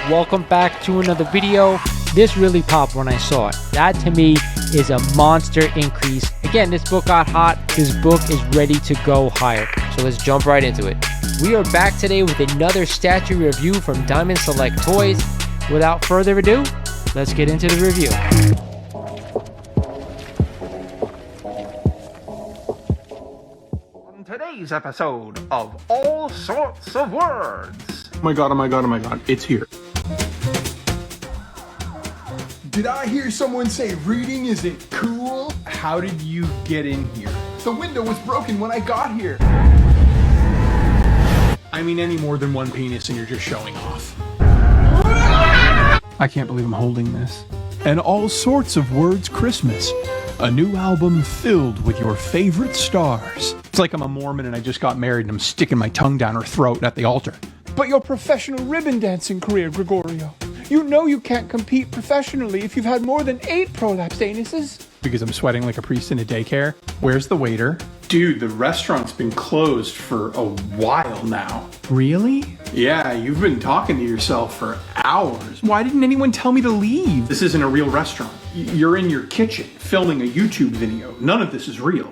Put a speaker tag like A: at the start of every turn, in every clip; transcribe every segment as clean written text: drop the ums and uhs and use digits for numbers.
A: Welcome back to another video. This really popped when I saw it. That to me is a monster increase. Again, this book got hot. This book is ready to go higher. So let's jump right into it. We are back today with another statue review from Diamond Select Toys. Without further ado, let's get into the review.
B: Today's episode of All Sorts of Words.
C: Oh my god, oh my god, oh my god, it's here.
D: Did I hear someone say reading isn't cool?
C: How did you get in here?
D: The window was broken when I got here.
C: I mean, any more than one penis and you're just showing off. I can't believe I'm holding this. And All Sorts of Words Christmas. A new album filled with your favorite stars. It's like I'm a Mormon and I just got married and I'm sticking my tongue down her throat at the altar.
E: But your professional ribbon dancing career, Gregorio. You know you can't compete professionally if you've had more than 8 prolapsed anuses.
C: Because I'm sweating like a priest in a daycare. Where's the waiter? Dude, the restaurant's been closed for a while now. Really? Yeah, you've been talking to yourself for hours. Why didn't anyone tell me to leave? This isn't a real restaurant. You're in your kitchen filming a YouTube video. None of this is real.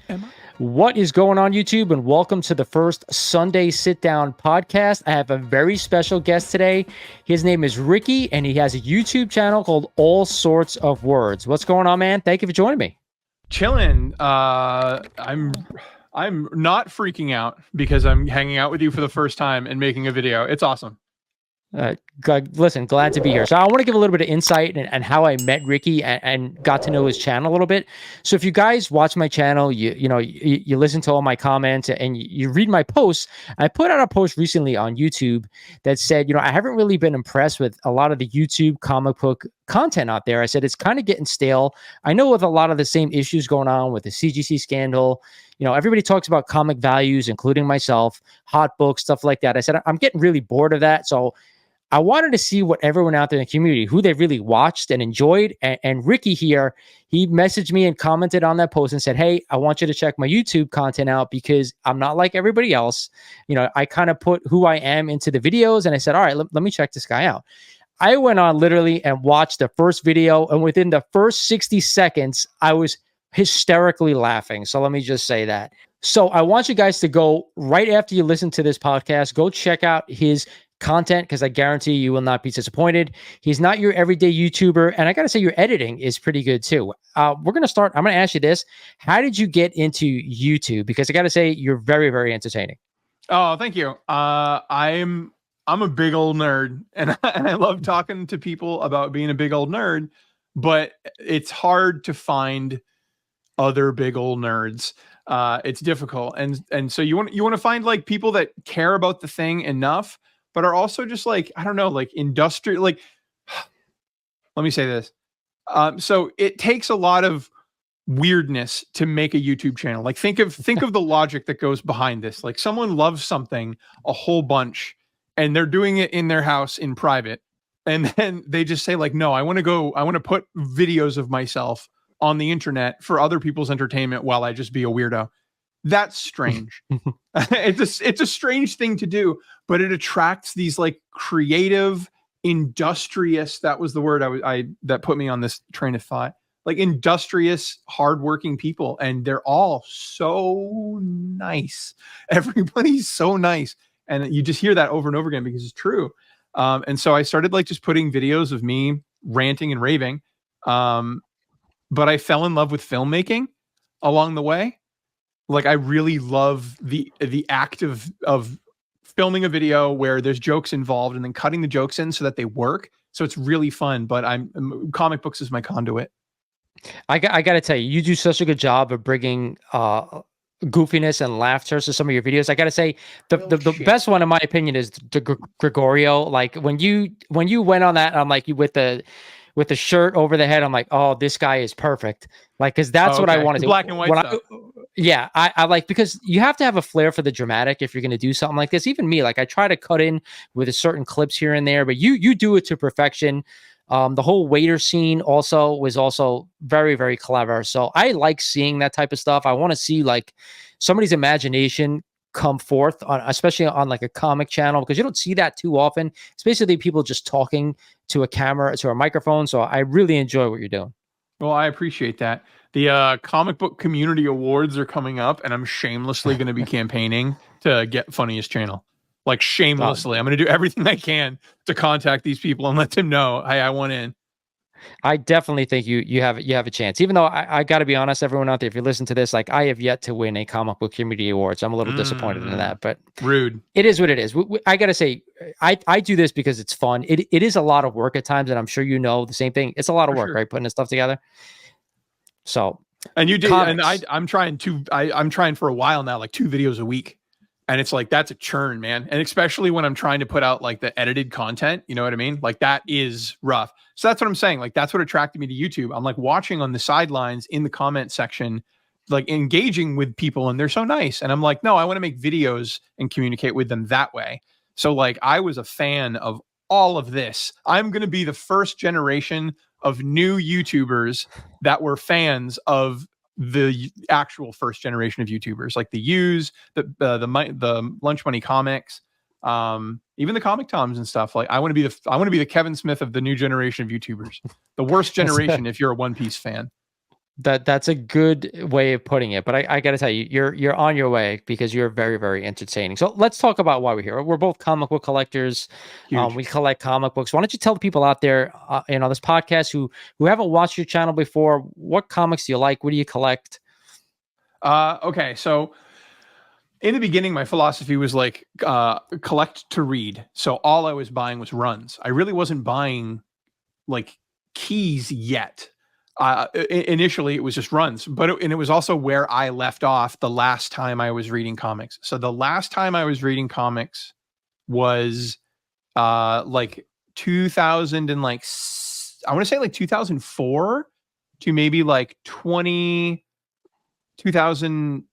C: Am I?
A: What is going on, YouTube, and welcome to the first Sunday Sit Down podcast. I have a very special guest today. His name is Ricky, and he has a YouTube channel called All Sorts of Words. What's going on, man? Thank you for joining me.
C: Chillin'. I'm not freaking out because I'm hanging out with you for the first time and making a video. It's awesome.
A: Listen, glad to be here. So I want to give a little bit of insight and how I met Ricky and got to know his channel a little bit. So if you guys watch my channel, you listen to all my comments and you read my posts. I put out a post recently on YouTube that said, I haven't really been impressed with a lot of the YouTube comic book content out there. I said, it's kind of getting stale. I know with a lot of the same issues going on with the CGC scandal, everybody talks about comic values, including myself, hot books, stuff like that. I said, I'm getting really bored of that. So I wanted to see what everyone out there in the community, who they really watched and enjoyed. And Ricky here, he messaged me and commented on that post and said, hey, I want you to check my YouTube content out because I'm not like everybody else. I kind of put who I am into the videos. And I said, all right, let me check this guy out. I went on literally and watched the first video. And within the first 60 seconds, I was hysterically laughing. So let me just say that. So I want you guys to go right after you listen to this podcast, go check out his content because I guarantee you will not be disappointed. He's not your everyday YouTuber. And I got to say, your editing is pretty good too. We're going to start. I'm going to ask you this. How did you get into YouTube? Because I got to say, you're very, very entertaining.
C: Oh, thank you. I'm a big old nerd and I love talking to people about being a big old nerd, but it's hard to find other big old nerds. It's difficult. And so you want to find like people that care about the thing enough, but are also just like, I don't know, like industrial, like, let me say this. So it takes a lot of weirdness to make a YouTube channel. Like think of the logic that goes behind this. Like someone loves something a whole bunch and they're doing it in their house in private. And then they just say like, no, I want to put videos of myself on the internet for other people's entertainment while I just be a weirdo. That's strange. It's a strange thing to do, but it attracts these like creative, industrious, that was the word that put me on this train of thought, like industrious, hardworking people. And they're all so nice. Everybody's so nice. And you just hear that over and over again because it's true. And so I started like just putting videos of me ranting and raving. But I fell in love with filmmaking along the way. Like I really love the act of filming a video where there's jokes involved and then cutting the jokes in so that they work. So it's really fun, but comic books is my conduit.
A: I got to tell you, you do such a good job of bringing goofiness and laughter to some of your videos. I got to say the best one in my opinion is the Gregorio. Like when you went on that, I'm like with the shirt over the head, I'm like, oh, this guy is perfect. Like, cause that's what I want to do.
C: Black and white stuff.
A: I like, because you have to have a flair for the dramatic if you're going to do something like this. Even me, like I try to cut in with a certain clips here and there, but you do it to perfection. The whole waiter scene was also very, very clever. So I like seeing that type of stuff. I want to see like somebody's imagination come forth on, especially on like a comic channel, because you don't see that too often. It's basically people just talking to a camera, to a microphone. So I really enjoy what you're doing.
C: Well, I appreciate that. The comic book community awards are coming up, and I'm shamelessly going to be campaigning to get Funniest Channel. Like shamelessly, I'm going to do everything I can to contact these people and let them know, hey, I want in.
A: I definitely think you have a chance. Even though I got to be honest, everyone out there, if you listen to this, like I have yet to win a comic book community awards. I'm a little disappointed in that, but
C: rude.
A: It is what it is. I got to say, I do this because it's fun. It is a lot of work at times, and I'm sure you know the same thing. It's a lot of work, right? Putting this stuff together. So,
C: and you did,
A: comics.
C: and I'm trying I'm trying for a while now, like 2 videos a week. And it's like, that's a churn, man. And especially when I'm trying to put out like the edited content, you know what I mean? Like that is rough. So that's what I'm saying. Like, that's what attracted me to YouTube. I'm like watching on the sidelines in the comment section, like engaging with people, and they're so nice. And I'm like, no, I want to make videos and communicate with them that way. So like, I was a fan of all of this. I'm going to be the first generation of new YouTubers that were fans of the actual first generation of YouTubers, like the U's, the Lunch Money Comics, even the Comic Toms and stuff. Like I want to be the Kevin Smith of the new generation of YouTubers, the worst generation if you're a One Piece fan.
A: That's a good way of putting it, but I got to tell you, you're on your way because you're very, very entertaining. So let's talk about why we're here. We're both comic book collectors. We collect comic books. Why don't you tell the people out there, this podcast who haven't watched your channel before, what comics do you like? What do you collect?
C: Okay, so in the beginning, my philosophy was like collect to read. So all I was buying was runs. I really wasn't buying like keys yet. Initially it was just runs, but it was also where I left off the last time I was reading comics. So the last time I was reading comics was like 2000 and like I want to say like 2004 to maybe like 2000.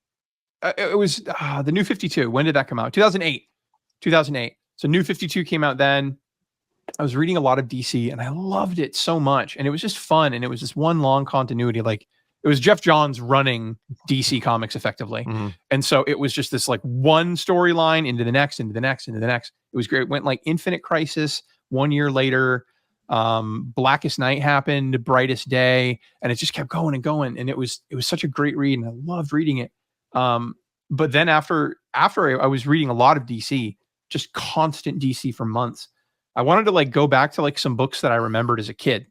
C: It was the New 52. When did that come out? 2008. So New 52 came out then. I was reading a lot of DC and I loved it so much. And it was just fun. And it was just one long continuity. Like it was Jeff Johns running DC Comics effectively. Mm-hmm. And so it was just this like one storyline into the next, into the next, into the next. It was great. It went like Infinite Crisis 1 year later. Blackest Night happened, Brightest Day. And it just kept going and going. And it was such a great read. And I loved reading it. But then after I was reading a lot of DC, just constant DC for months, I wanted to like go back to like some books that I remembered as a kid.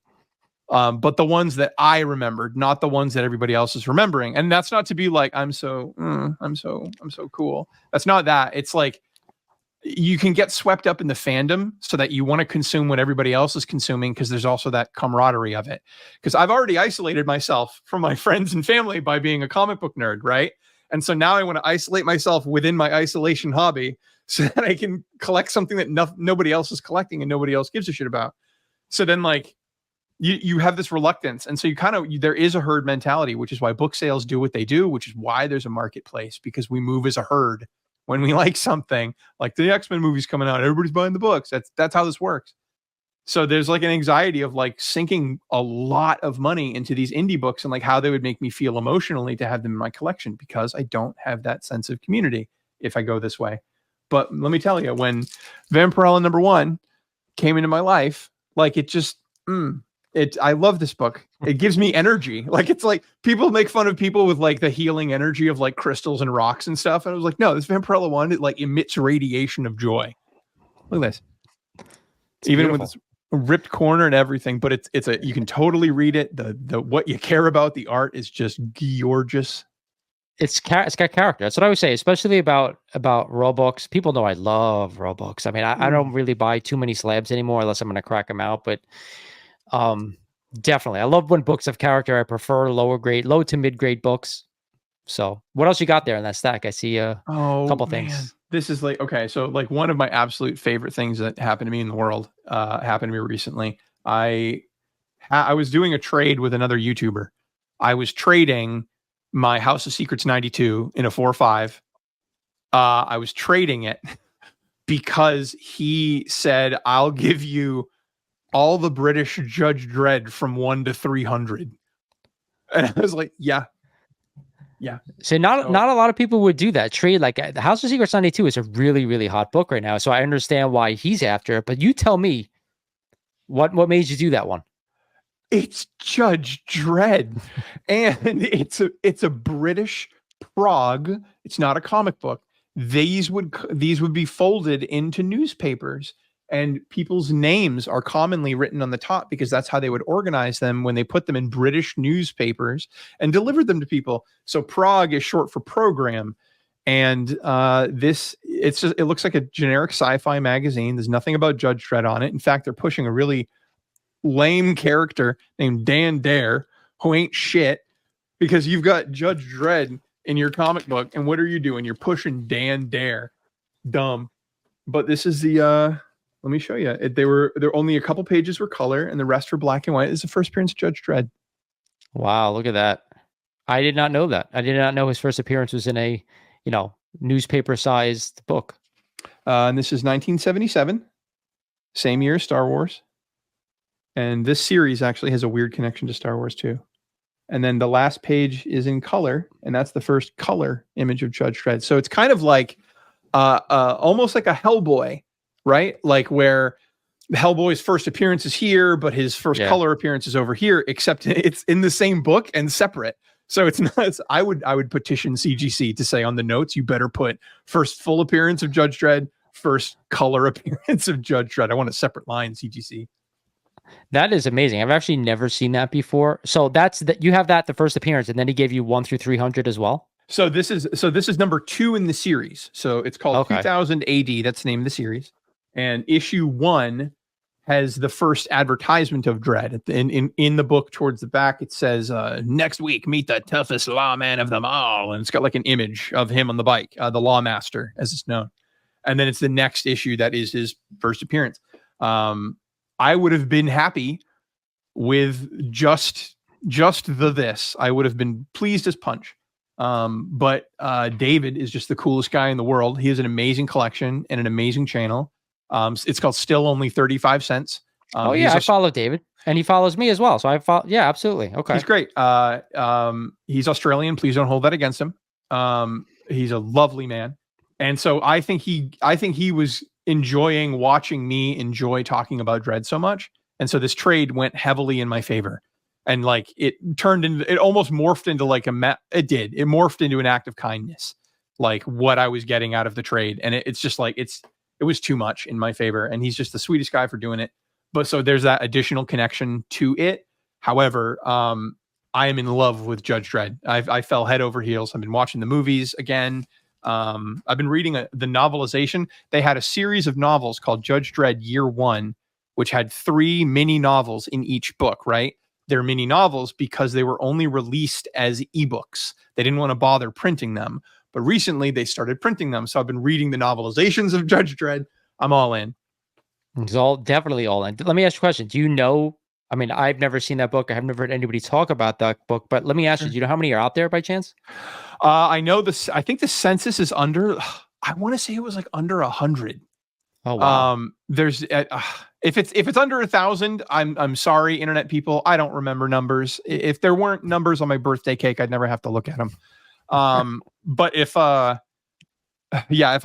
C: But the ones that I remembered, not the ones that everybody else is remembering. And that's not to be like, I'm so cool. That's not that. It's like, you can get swept up in the fandom so that you want to consume what everybody else is consuming. Cause there's also that camaraderie of it. Cause I've already isolated myself from my friends and family by being a comic book nerd. Right. And so now I want to isolate myself within my isolation hobby so that I can collect something that nobody else is collecting and nobody else gives a shit about. So then like you have this reluctance. And so there is a herd mentality, which is why book sales do what they do, which is why there's a marketplace, because we move as a herd. When we like something, like the X-Men movies coming out, everybody's buying the books. That's how this works. So there's like an anxiety of like sinking a lot of money into these indie books and like how they would make me feel emotionally to have them in my collection, because I don't have that sense of community if I go this way. But let me tell you, when Vampirella #1 came into my life, like it just, I love this book. It gives me energy. Like, it's like people make fun of people with like the healing energy of like crystals and rocks and stuff. And I was like, no, this Vampirella 1, it like emits radiation of joy. Look at this.
A: It's
C: even
A: beautiful.
C: with its ripped corner and everything, but it's you can totally read it. The what you care about, the art is just gorgeous.
A: It's got character. That's what I always say, especially about raw books. People know I love raw books. I mean, I don't really buy too many slabs anymore unless I'm going to crack them out. But definitely, I love when books have character. I prefer low to mid grade books. So, what else you got there in that stack? I see a couple things.
C: This is like, okay, so like one of my absolute favorite things that happened to me in the world happened to me recently. I was doing a trade with another YouTuber. I was trading my House of Secrets 92 in a 4.5. I was trading it because he said, I'll give you all the British Judge Dredd from 1 to 300. And I was like, yeah. Yeah.
A: So not a lot of people would do that trade. Like the House of Secrets 92 is a really, really hot book right now. So I understand why he's after it. But you tell me what made you do that one?
C: It's Judge Dredd, and it's a British prog. It's not a comic book. These would be folded into newspapers, and people's names are commonly written on the top because that's how they would organize them when they put them in British newspapers and delivered them to people. So prog is short for program, and it looks like a generic sci-fi magazine. There's nothing about Judge Dredd on it. In fact, they're pushing a really lame character named Dan Dare who ain't shit, because you've got Judge Dredd in your comic book, and what are you doing? You're pushing Dan Dare. Dumb. But this is the let me show you. There only a couple pages were color and the rest were black and white. This is the first appearance of Judge Dredd.
A: Wow, look at that. I did not know that. I did not know his first appearance was in a, newspaper sized book.
C: And this is 1977, same year as Star Wars. And this series actually has a weird connection to Star Wars too. And then the last page is in color, and that's the first color image of Judge Dredd. So it's kind of like almost like a Hellboy, right? Like where Hellboy's first appearance is here, but his first color appearance is over here, except it's in the same book and separate. So it's not. I would petition CGC to say on the notes, you better put first full appearance of Judge Dredd, first color appearance of Judge Dredd. I want a separate line, CGC.
A: That is amazing. I've actually never seen that before. So that's that. You have that the first appearance, and then he gave you 1 through 300 as well.
C: So this is number 2 in the series. So it's called 2000 AD. That's the name of the series. And issue 1 has the first advertisement of Dredd. In the book towards the back, it says, next week, meet the toughest lawman of them all. And it's got like an image of him on the bike, the Lawmaster, as it's known. And then it's the next issue that is his first appearance. I would have been happy with just this. I would have been pleased as punch. But David is just the coolest guy in the world. He has an amazing collection and an amazing channel. It's called Still Only 35 Cents.
A: I follow David, and he follows me as well. So I follow. Yeah, absolutely. Okay,
C: he's great. He's Australian. Please don't hold that against him. He's a lovely man, and so I think he was enjoying watching me enjoy talking about Dredd so much, and so this trade went heavily in my favor. And like it almost morphed into like it morphed into an act of kindness, like what I was getting out of the trade. And it's just like, it was too much in my favor. And he's just the sweetest guy for doing it. But so there's that additional connection to it. However, I am in love with Judge Dredd. I fell head over heels. I've been watching the movies again. I've been reading the novelization. They had a series of novels called Judge Dredd Year One, which had 3 mini novels in each book, right? They're mini novels because they were only released as ebooks. They didn't want to bother printing them. But recently they started printing them. So I've been reading the novelizations of Judge Dredd. I'm all in.
A: It's definitely all in. Let me ask you a question. Do you know, I mean, I've never seen that book. I have never heard anybody talk about that book, but let me ask you, do you know how many are out there by chance?
C: I know this. I think the census is under, I want to say it was like under 100.
A: Oh, wow.
C: There's if it's under 1,000, I'm sorry, internet people. I don't remember numbers. If there weren't numbers on my birthday cake, I'd never have to look at them. But if I'm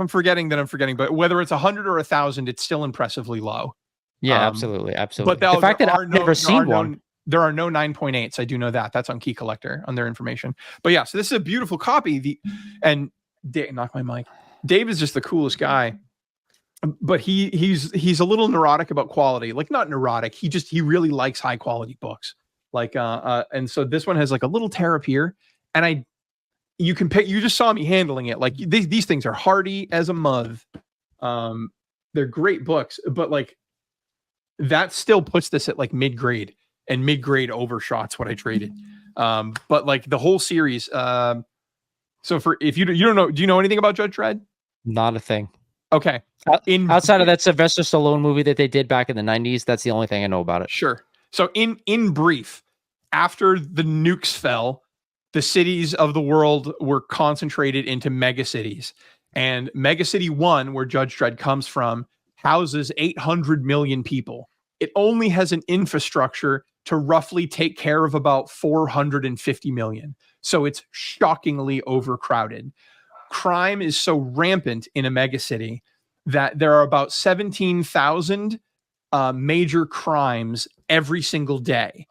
C: forgetting, then I'm forgetting. But whether it's 100 or 1,000, it's still impressively low.
A: Yeah, absolutely.
C: But
A: the fact that I've never seen one.
C: There are no 9.8s. I do know that. That's on Key Collector on their information. But yeah, so this is a beautiful copy. Knock my mic. Dave is just the coolest guy. But he's a little neurotic about quality. Like, not neurotic. He really likes high quality books. Like and so this one has like a little tear up here, and you just saw me handling it. Like these things are hardy as a mud. They're great books, but like that still puts this at like mid-grade, and mid-grade overshots what I traded. But like the whole series. So if you don't know, do you know anything about Judge Dredd?
A: Not a thing.
C: Okay.
A: Outside of that Sylvester Stallone movie that they did back in the 90s, that's the only thing I know about it.
C: Sure. So in brief, after the nukes fell, the cities of the world were concentrated into megacities. And Megacity 1, where Judge Dredd comes from, houses 800 million people. It only has an infrastructure to roughly take care of about 450 million. So it's shockingly overcrowded. Crime is so rampant in a megacity that there are about 17,000 major crimes every single day.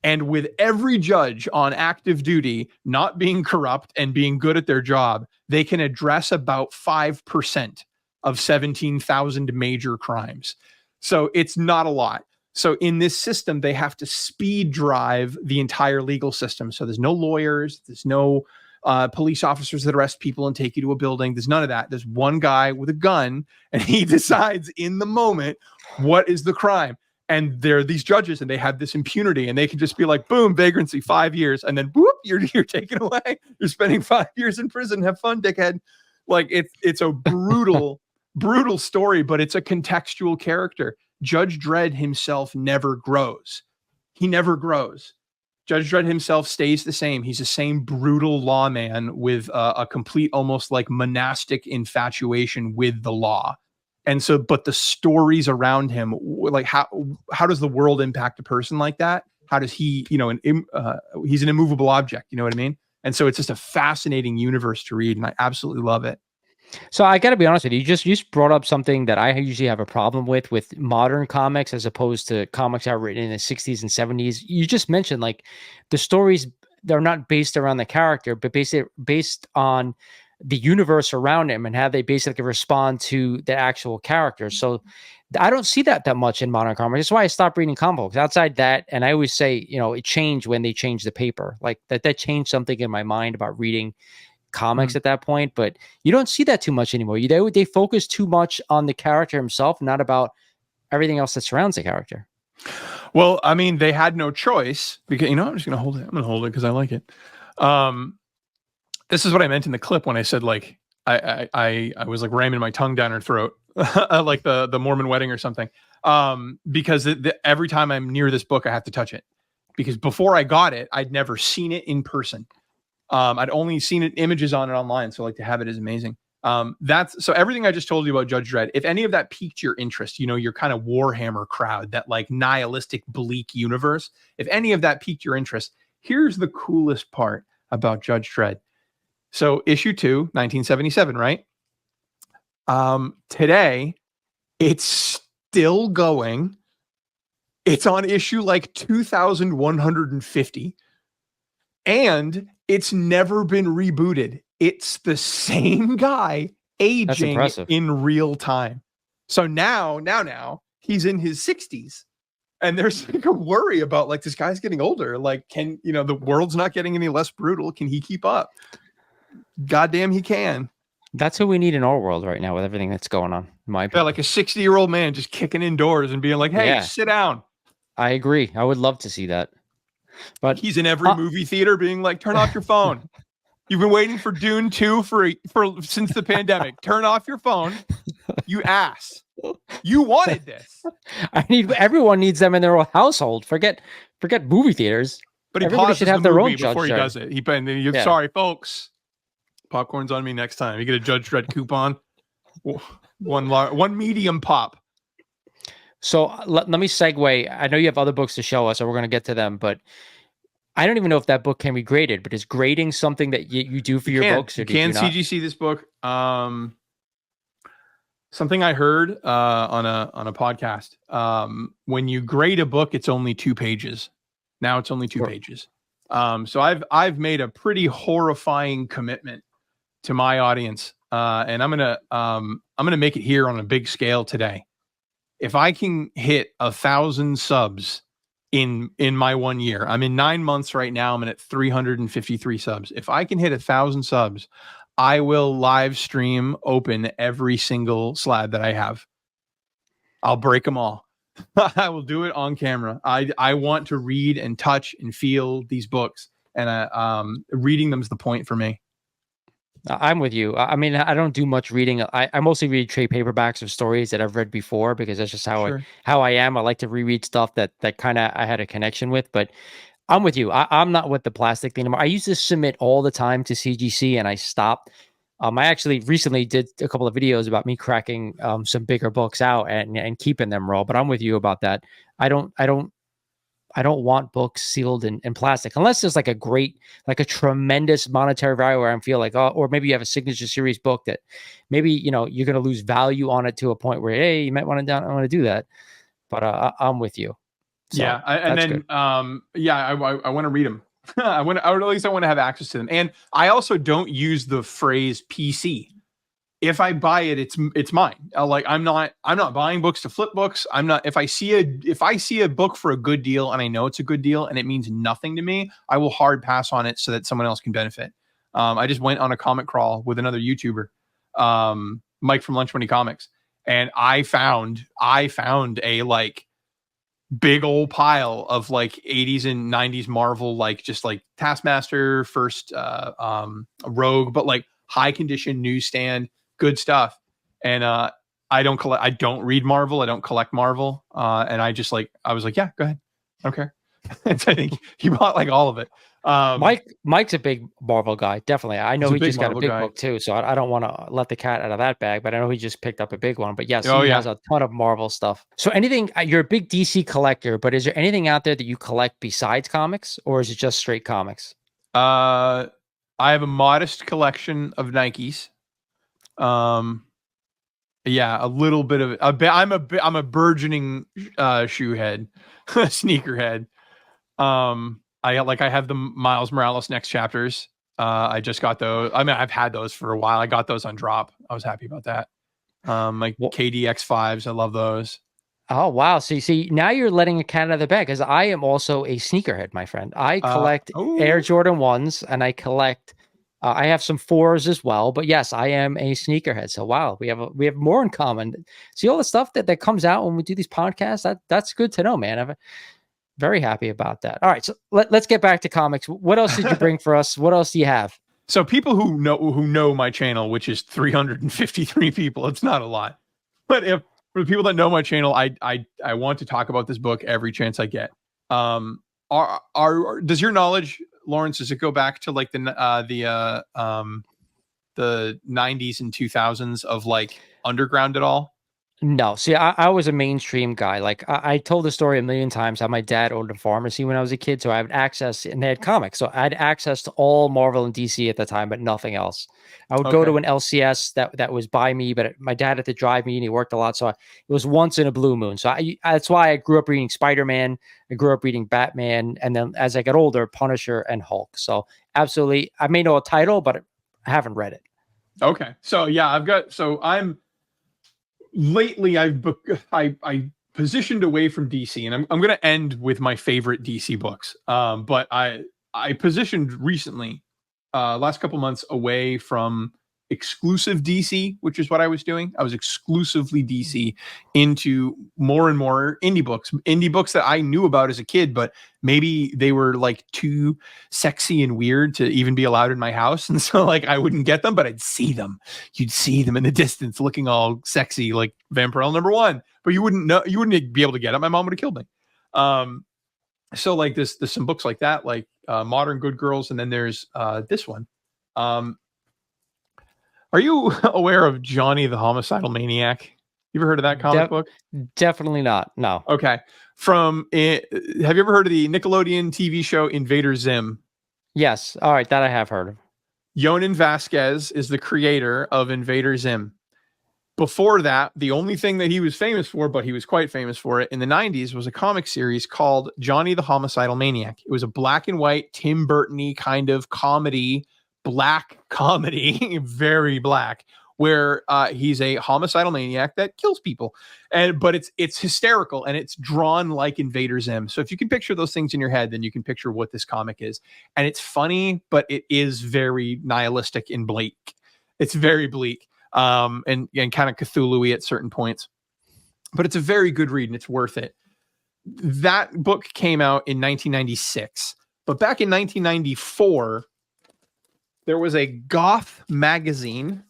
C: And with every judge on active duty not being corrupt and being good at their job, they can address about 5% of 17,000 major crimes. So it's not a lot. So in this system, they have to speed drive the entire legal system. So there's no lawyers, there's no police officers that arrest people and take you to a building. There's none of that. There's one guy with a gun, and he decides in the moment what is the crime. And there are these judges, and they have this impunity, and they can just be like, boom, vagrancy, 5 years, and then whoop, you're taken away. You're spending 5 years in prison. Have fun, dickhead. Like it's a brutal, brutal story, but it's a contextual character. Judge Dredd himself never grows. He never grows. Judge Dredd himself stays the same. He's the same brutal lawman with a complete, almost like monastic infatuation with the law. And so, but the stories around him, like how does the world impact a person like that? How does he, he's an immovable object, you know what I mean? And so it's just a fascinating universe to read, and I absolutely love it.
A: So I got to be honest with you. You just brought up something that I usually have a problem with modern comics as opposed to comics that were written in the 60s and 70s. You just mentioned like the stories, they're not based around the character, but based on the universe around him and how they basically respond to the actual characters. So I don't see that much in modern comics. That's why I stopped reading comic books. Outside that, and I always say, it changed when they changed the paper. Like that changed something in my mind about reading comics at that point, but you don't see that too much anymore. They focus too much on the character himself, not about everything else that surrounds the character.
C: Well, I mean, they had no choice because, I'm just going to hold it. I'm going to hold it because I like it. This is what I meant in the clip when I said, like, I was like ramming my tongue down her throat, like the Mormon wedding or something. Because every time I'm near this book, I have to touch it, because before I got it, I'd never seen it in person. I'd only seen it, images on it online. So like to have it is amazing. So everything I just told you about Judge Dredd, if any of that piqued your interest, your kind of Warhammer crowd, that like nihilistic, bleak universe, if any of that piqued your interest, here's the coolest part about Judge Dredd. So issue 2, 1977, right? Today, it's still going. It's on issue like 2150. And it's never been rebooted. It's the same guy aging in real time. So now he's in his 60s. And there's like a worry about like this guy's getting older. Like, can the world's not getting any less brutal? Can he keep up? Goddamn, he can.
A: That's who we need in our world right now with everything that's going on. Like
C: a 60-year-old man just kicking indoors and being like, hey, sit down.
A: I agree. I would love to see that. But
C: he's in every movie theater being like, turn off your phone. You've been waiting for Dune 2 for since the pandemic. Turn off your phone. You ass. You wanted this.
A: Everyone needs them in their own household. Forget movie theaters.
C: But everybody should have their own before he does it. Sorry, folks. Popcorn's on me next time. You get a Judge Dredd coupon. One medium pop.
A: So let me segue. I know you have other books to show us, so we're going to get to them, but I don't even know if that book can be graded, but is grading something that you do for your books? Or
C: can CGC this book? Something I heard on a podcast. When you grade a book, it's only 2 pages. Now it's only 2 pages. So I've made a pretty horrifying commitment to my audience, and I'm gonna make it here on a big scale today. If I can hit 1,000 subs in my 1 year, I'm in 9 months right now. I'm at 353 subs. If I can hit 1,000 subs, I will live stream open every single slab that I have. I'll break them all. I will do it on camera. I want to read and touch and feel these books, and reading them is the point for me.
A: I'm with you. I mean, I don't do much reading. I mostly read trade paperbacks of stories that I've read before, because that's just how I am. I like to reread stuff that kind of I had a connection with. But I'm with you. I'm not with the plastic thing anymore. I used to submit all the time to CGC, and I stopped. I actually recently did a couple of videos about me cracking some bigger books out and keeping them raw. But I'm with you about that. I don't I don't want books sealed in plastic unless there's like a tremendous monetary value where I feel like, oh, or maybe you have a signature series book that maybe, you're going to lose value on it to a point where, hey, you might want to do that. But I'm with you. So,
C: yeah. I want to read them. I would at least I want to have access to them. And I also don't use the phrase PC. If I buy it, it's mine. I'm not buying books to flip books. I'm not, if I see a book for a good deal and I know it's a good deal and it means nothing to me, I will hard pass on it so that someone else can benefit. I just went on a comic crawl with another YouTuber, Mike from Lunch Money Comics, and I found a like big old pile of like 80s and 90s Marvel, like just like Taskmaster, first Rogue, but like high condition newsstand, good stuff. And I don't read Marvel, I don't collect Marvel. And I was like, yeah, go ahead. Okay. And I think he bought like all of it.
A: Mike's a big Marvel guy, definitely. I know he just got a big book too, so I don't want to let the cat out of that bag, but I know he just picked up a big one. But yes, he has a ton of Marvel stuff. So anything, you're a big DC collector, but is there anything out there that you collect besides comics, or is it just straight comics?
C: I have a modest collection of Nikes. Yeah, a little bit of I'm a burgeoning shoe head, sneaker head. I have the Miles Morales Next Chapters. I just got those. I mean, I've had those for a while. I got those on drop. I was happy about that. KDX5s. I love those.
A: Oh, wow. So you see, now you're letting a cat out of the bag, because I am also a sneakerhead, my friend. I collect Air Jordan 1s, and I collect, I have some 4s as well, but yes, I am a sneakerhead. So wow, we have more in common. See all the stuff that comes out when we do these podcasts? That's good to know, man. I'm very happy about that. All right, so let's get back to comics. What else did you bring for us? What else do you have?
C: So people who know my channel, which is 353 people, it's not a lot. But for the people that know my channel, I want to talk about this book every chance I get. Does your knowledge, Lawrence, does it go back to like the 90s and 2000s of like underground at all?
A: No, see, I was a mainstream guy. Like I told the story a million times how my dad owned a pharmacy when I was a kid, so I had access, and they had comics, so I had access to all Marvel and DC at the time, but nothing else. I would go to an LCS that was by me, but my dad had to drive me, and he worked a lot, so it was once in a blue moon. So that's why I grew up reading Spider-Man, I grew up reading Batman, and then as I got older, Punisher and Hulk. So absolutely, I may know a title, but I haven't read it.
C: Okay, so yeah, lately I positioned away from DC, and I'm going to end with my favorite DC books. But I positioned recently, last couple months, away from exclusive DC, which is what I was doing. I was exclusively DC into more and more indie books that I knew about as a kid, but maybe they were like too sexy and weird to even be allowed in my house. And so like I wouldn't get them, but I'd see them. You'd see them in the distance looking all sexy, like Vampirella #1, but you wouldn't be able to get it. My mom would have killed me. So like there's some books like that, like Modern Good Girls, and then there's this one. Are you aware of Johnny the Homicidal Maniac? You ever heard of that comic book?
A: Definitely not. No.
C: Okay. Have you ever heard of the Nickelodeon TV show Invader Zim?
A: Yes. All right. That I have heard of.
C: Yonan Vasquez is the creator of Invader Zim. Before that, the only thing that he was famous for, but he was quite famous for it in the 90s, was a comic series called Johnny the Homicidal Maniac. It was a black and white, Tim Burton-y kind of comedy, black comedy, very black, where he's a homicidal maniac that kills people, but it's hysterical, and it's drawn like Invader Zim. So if you can picture those things in your head, then you can picture what this comic is. And it's funny, but it is very nihilistic and bleak. It's very bleak, and kind of Cthulhu-y at certain points. But it's a very good read, and it's worth it. That book came out in 1996, but back in 1994. There was a goth magazine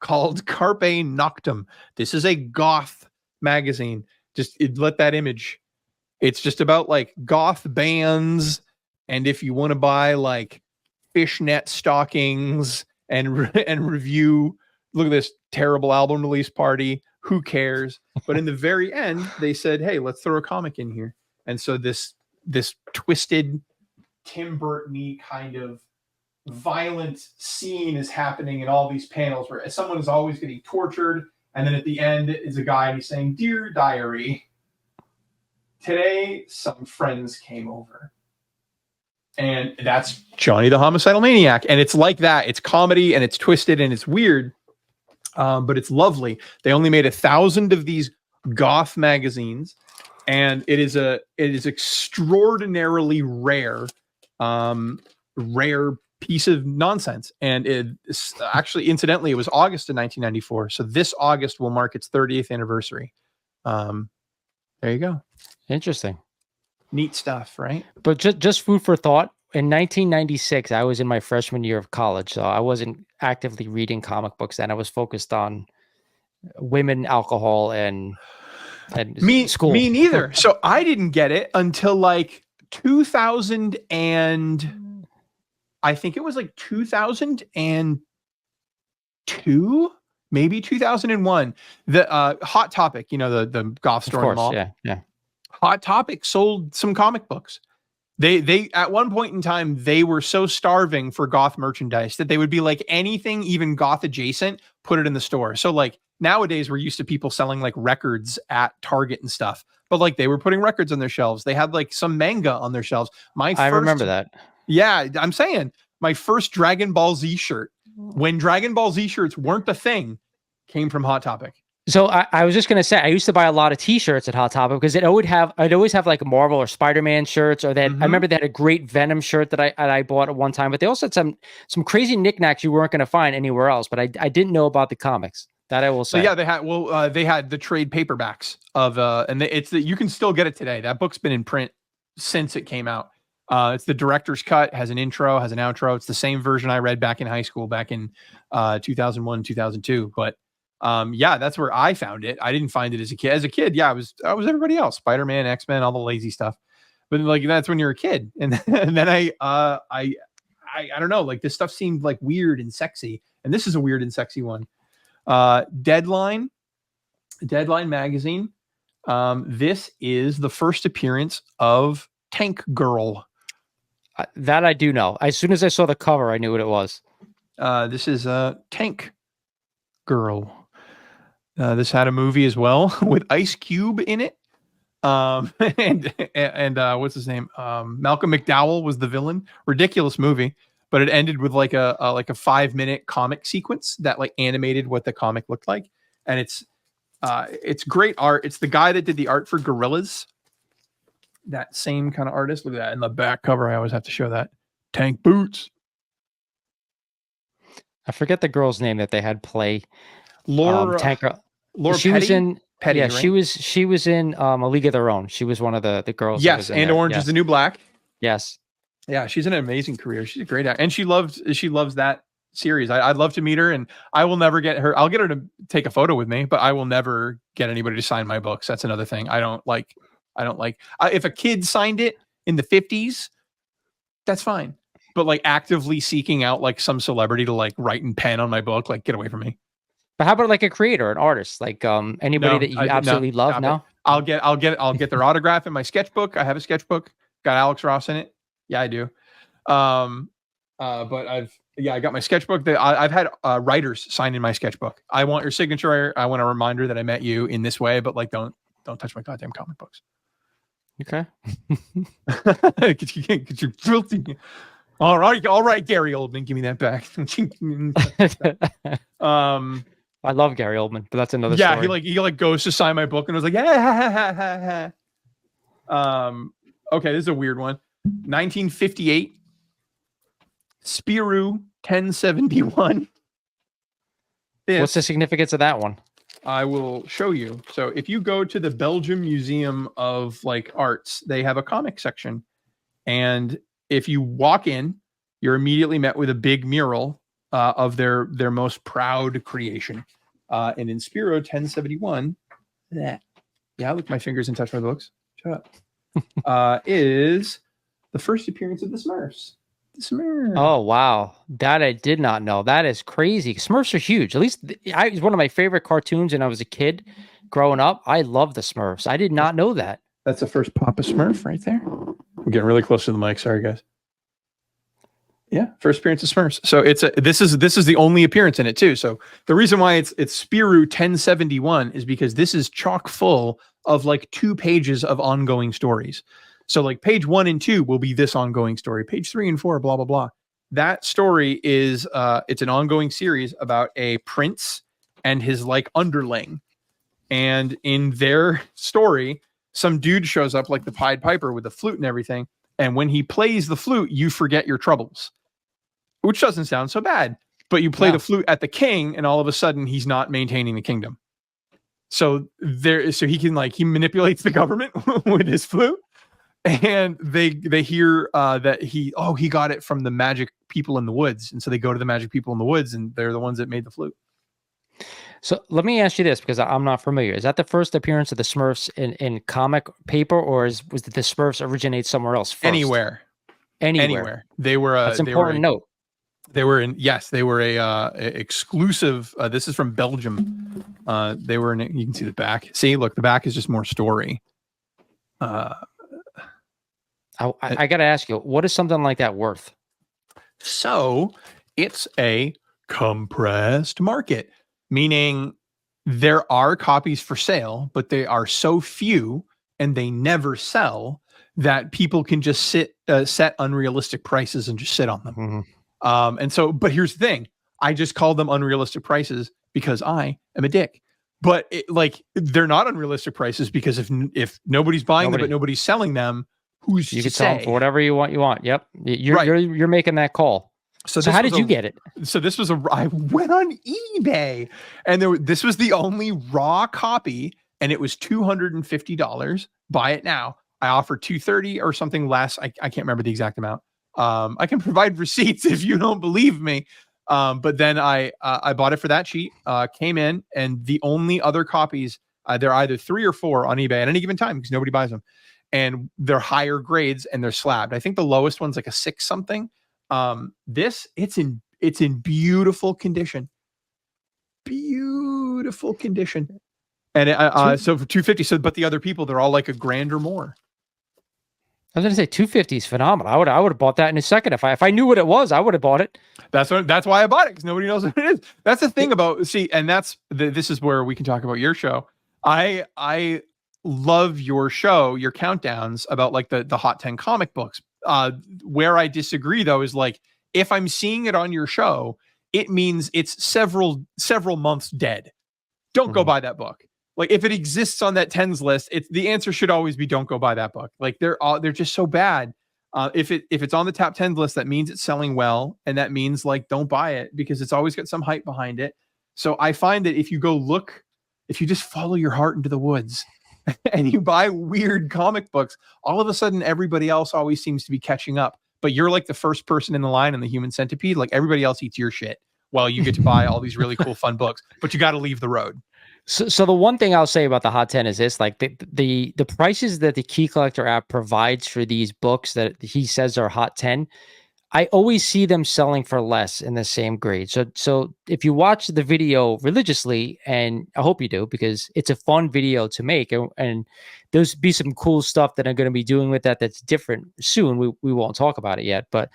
C: called Carpe Noctem. This is a goth magazine. Let that image. It's just about like goth bands, and if you want to buy like fishnet stockings and review, look at this terrible album release party. Who cares? But in the very end, they said, "Hey, let's throw a comic in here." And so this this twisted Tim Burton-y kind of violent scene is happening in all these panels where someone is always getting tortured, and then at the end is a guy and he's saying, "Dear diary, today some friends came over." And that's Johnny the Homicidal Maniac. And it's like that. It's comedy and it's twisted and it's weird, but it's lovely. They only made 1,000 of these goth magazines, and it is extraordinarily rare piece of nonsense. And it's actually, incidentally, it was August of 1994. So this August will mark its 30th anniversary. There you go.
A: Interesting.
C: Neat stuff, right?
A: But just food for thought. In 1996, I was in my freshman year of college, so I wasn't actively reading comic books then. I was focused on women, alcohol, and school.
C: Me neither. So I didn't get it until like 2000 and I think it was like 2002, maybe 2001. The Hot Topic, the goth store in the mall.
A: Yeah.
C: Hot Topic sold some comic books. They at one point in time, they were so starving for goth merchandise that they would be like, anything even goth adjacent, put it in the store. So like nowadays we're used to people selling like records at Target and stuff, but like they were putting records on their shelves. They had like some manga on their shelves.
A: I remember that.
C: Yeah, I'm saying my first Dragon Ball Z shirt, when Dragon Ball Z shirts weren't the thing, came from Hot Topic.
A: So I was just gonna say, I used to buy a lot of T-shirts at Hot Topic because I'd always have like Marvel or Spider-Man shirts, or then I remember they had a great Venom shirt that I bought at one time. But they also had some crazy knickknacks you weren't gonna find anywhere else. But I didn't know about the comics. That I will say.
C: So yeah, they had the trade paperbacks of you can still get it today. That book's been in print since it came out. It's the director's cut, has an intro, has an outro. It's the same version I read back in high school, back in 2001, 2002. But yeah, that's where I found it. I didn't find it as a kid. As a kid, yeah, I was everybody else, Spider-Man, X-Men, all the lazy stuff. But like that's when you're a kid, and then I don't know, like this stuff seemed like weird and sexy, and this is a weird and sexy one. Deadline magazine. This is the first appearance of Tank Girl.
A: That I do know. As soon as I saw the cover, I knew what it was.
C: This is Tank Girl. This had a movie as well with Ice Cube in it. And what's his name? Malcolm McDowell was the villain. Ridiculous movie, but it ended with like a 5-minute comic sequence that like animated what the comic looked like. And it's great art. It's the guy that did the art for Gorillaz. That same kind of artist. Look at that in the back cover. I always have to show that. Tank Boots.
A: I forget the girl's name that they had play.
C: Laura
A: she was in
C: Petty,
A: yeah,
C: right?
A: she was in A League of Their Own. She was one of the girls.
C: Yes, and Orange is the New Black.
A: Yes.
C: Yeah, she's an amazing career. She's a great actor. And she loves that series. I'd love to meet her, and I will never get her. I'll get her to take a photo with me, but I will never get anybody to sign my books. That's another thing. I don't like if a kid signed it in the 50s, that's fine. But like actively seeking out like some celebrity to like write in pen on my book, like get away from me.
A: But how about like a creator, an artist, like anybody that you absolutely love? No,
C: I'll get their autograph in my sketchbook. I have a sketchbook, got Alex Ross in it. Yeah, I do. But I got my sketchbook. I've had writers sign in my sketchbook. I want your signature. I want a reminder that I met you in this way. But like, don't touch my goddamn comic books.
A: Okay.
C: Get your filthy. All right, Gary Oldman, give me that back.
A: I love Gary Oldman, but that's another story.
C: he goes to sign my book and was like, yeah. Okay, this is a weird one. 1958, Spirou 1071.
A: What's the significance of that one?
C: I will show you. So if you go to the Belgium Museum of like Arts, they have a comic section. And if you walk in, you're immediately met with a big mural of their most proud creation. And in Spiro 1071, yeah, I lick my fingers and touch my books. Shut up. Is the first appearance of the Smurfs.
A: Oh, wow. That I did not know. That is crazy. Smurfs are huge. At least it was one of my favorite cartoons when I was a kid growing up. I love the Smurfs. I did not know that.
C: That's the first Papa Smurf right there. We're getting really close to the mic. Sorry, guys. Yeah, first appearance of Smurfs. So this is the only appearance in it too. So the reason why it's Spiru 1071 is because this is chock full of like 2 pages of ongoing stories. So like page 1 and 2 will be this ongoing story. Page 3 and 4, blah blah blah. That story is it's an ongoing series about a prince and his like underling. And in their story, some dude shows up like the Pied Piper with the flute and everything. And when he plays the flute, you forget your troubles, which doesn't sound so bad. But you play the flute at the king, and all of a sudden he's not maintaining the kingdom. So he can like he manipulates the government with his flute, and they hear that he got it from the magic people in the woods, and so they go to the magic people in the woods, and they're the ones that made the flute.
A: So let me ask you this, because I'm not familiar. Is that the first appearance of the Smurfs in comic paper, or was it the Smurfs originate somewhere else first?
C: Anywhere. They were
A: that's an important note.
C: They were a exclusive. This is from Belgium. They were in. You can see the back. See, look, the back is just more story.
A: I got to ask you, what is something like that worth?
C: So it's a compressed market, meaning there are copies for sale, but they are so few and they never sell that people can just set unrealistic prices and just sit on them.
A: Mm-hmm.
C: And so, but here's the thing. I just call them unrealistic prices because I am a dick. But they're not unrealistic prices, because if nobody's buying them, but nobody's selling them, who's
A: you
C: to
A: can sell them for whatever you want. Yep. You're making that call. So how did you get it?
C: So this was I went on eBay, and this was the only raw copy, and it was $250. Buy it now. I offered $230 or something less. I can't remember the exact amount. I can provide receipts if you don't believe me. But then I bought it for that cheap. Came in, and the only other copies, they're either 3 or 4 on eBay at any given time because nobody buys them, and they're higher grades and they're slabbed. I think the lowest one's like a 6 something. It's in beautiful condition. Beautiful condition. And so for $250. So, but the other people, they're all like $1,000 or more.
A: I was gonna say $250 is phenomenal. I would have bought that in a second. If I knew what it was, I would have bought it.
C: That's why I bought it, because nobody knows what it is. That's the thing about and this is where we can talk about your show. I love your show, your countdowns about like the hot 10 comic books. Where I disagree though is like, if I'm seeing it on your show, it means it's several months dead. Don't go buy that book. Like, if it exists on that 10s list, the answer should always be don't go buy that book. Like, they're just so bad. If it's on the top 10 list, that means it's selling well, and that means like don't buy it, because it's always got some hype behind it. So I find that if you just follow your heart into the woods and you buy weird comic books, all of a sudden everybody else always seems to be catching up. But you're like the first person in the line in the Human Centipede. Like, everybody else eats your shit while you get to buy all these really cool, fun books. But you got to leave the road.
A: So the one thing I'll say about the Hot 10 is this: like the prices that the Key Collector app provides for these books that he says are Hot 10, I always see them selling for less in the same grade. So if you watch the video religiously, and I hope you do, because it's a fun video to make, and there's be some cool stuff that I'm going to be doing with that's different soon. We won't talk about it yet, but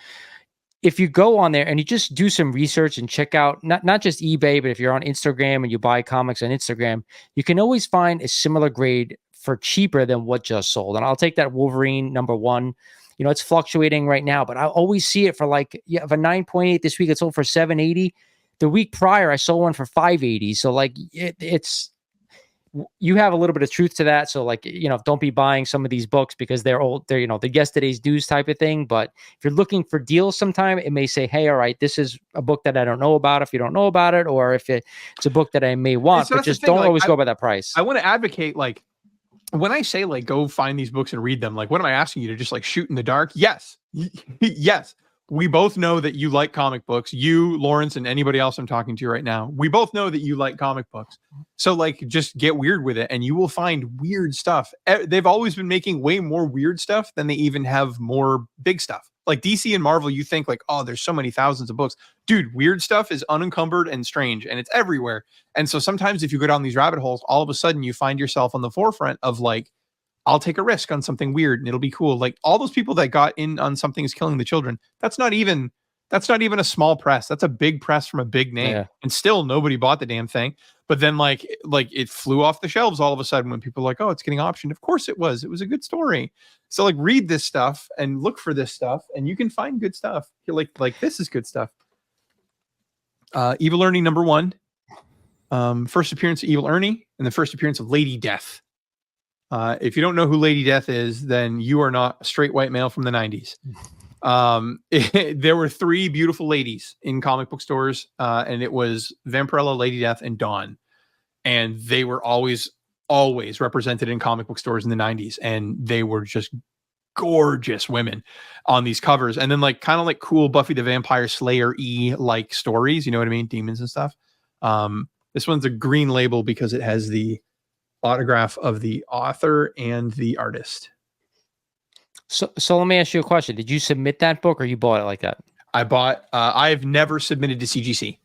A: if you go on there and you just do some research and check out not just eBay, but if you're on Instagram and you buy comics on Instagram, you can always find a similar grade for cheaper than what just sold. And I'll take that Wolverine #1. You know, it's fluctuating right now, but I always see it for like, you have a 9.8 this week, it sold for $780. The week prior, I saw one for $580. So like it's you have a little bit of truth to that. So like, you know, don't be buying some of these books because they're old, they're, you know, the yesterday's dues type of thing. But if you're looking for deals sometime, it may say, hey, all right, this is a book that I don't know about if you don't know about it, or if it's a book that I may want, but just don't always go by that price.
C: I want to advocate, like, when I say like go find these books and read them, like, what am I asking you to just like shoot in the dark? Yes. Yes. We both know that you like comic books. You, Lawrence, and anybody else I'm talking to right now, we both know that you like comic books. So like, just get weird with it and you will find weird stuff. They've always been making way more weird stuff than they even have more big stuff. Like DC and Marvel, you think like, oh, there's so many thousands of books. Dude, weird stuff is unencumbered and strange, and it's everywhere. And so sometimes if you go down these rabbit holes, all of a sudden you find yourself on the forefront of like I'll take a risk on something weird and it'll be cool. Like all those people that got in on Something is Killing the Children, that's not even a small press. That's a big press from a big name.
A: Yeah.
C: And still nobody bought the damn thing. But then like it flew off the shelves all of a sudden when people were like, oh, it's getting optioned. Of course it was. It was a good story. So like read this stuff and look for this stuff and you can find good stuff. You're like this is good stuff. Evil Ernie #1. First appearance of Evil Ernie and the first appearance of Lady Death. If you don't know who Lady Death is, then you are not a straight white male from the 90s. There were 3 beautiful ladies in comic book stores, and it was Vampirella, Lady Death, and Dawn. And they were always represented in comic book stores in the 90s, and they were just gorgeous women on these covers. And then like kind of like cool Buffy the Vampire Slayer like stories, you know what I mean? Demons and stuff. This one's a green label because it has the autograph of the author and the artist.
A: So let me ask you a question. Did you submit that book or you bought it like that?
C: I've never submitted to CGC.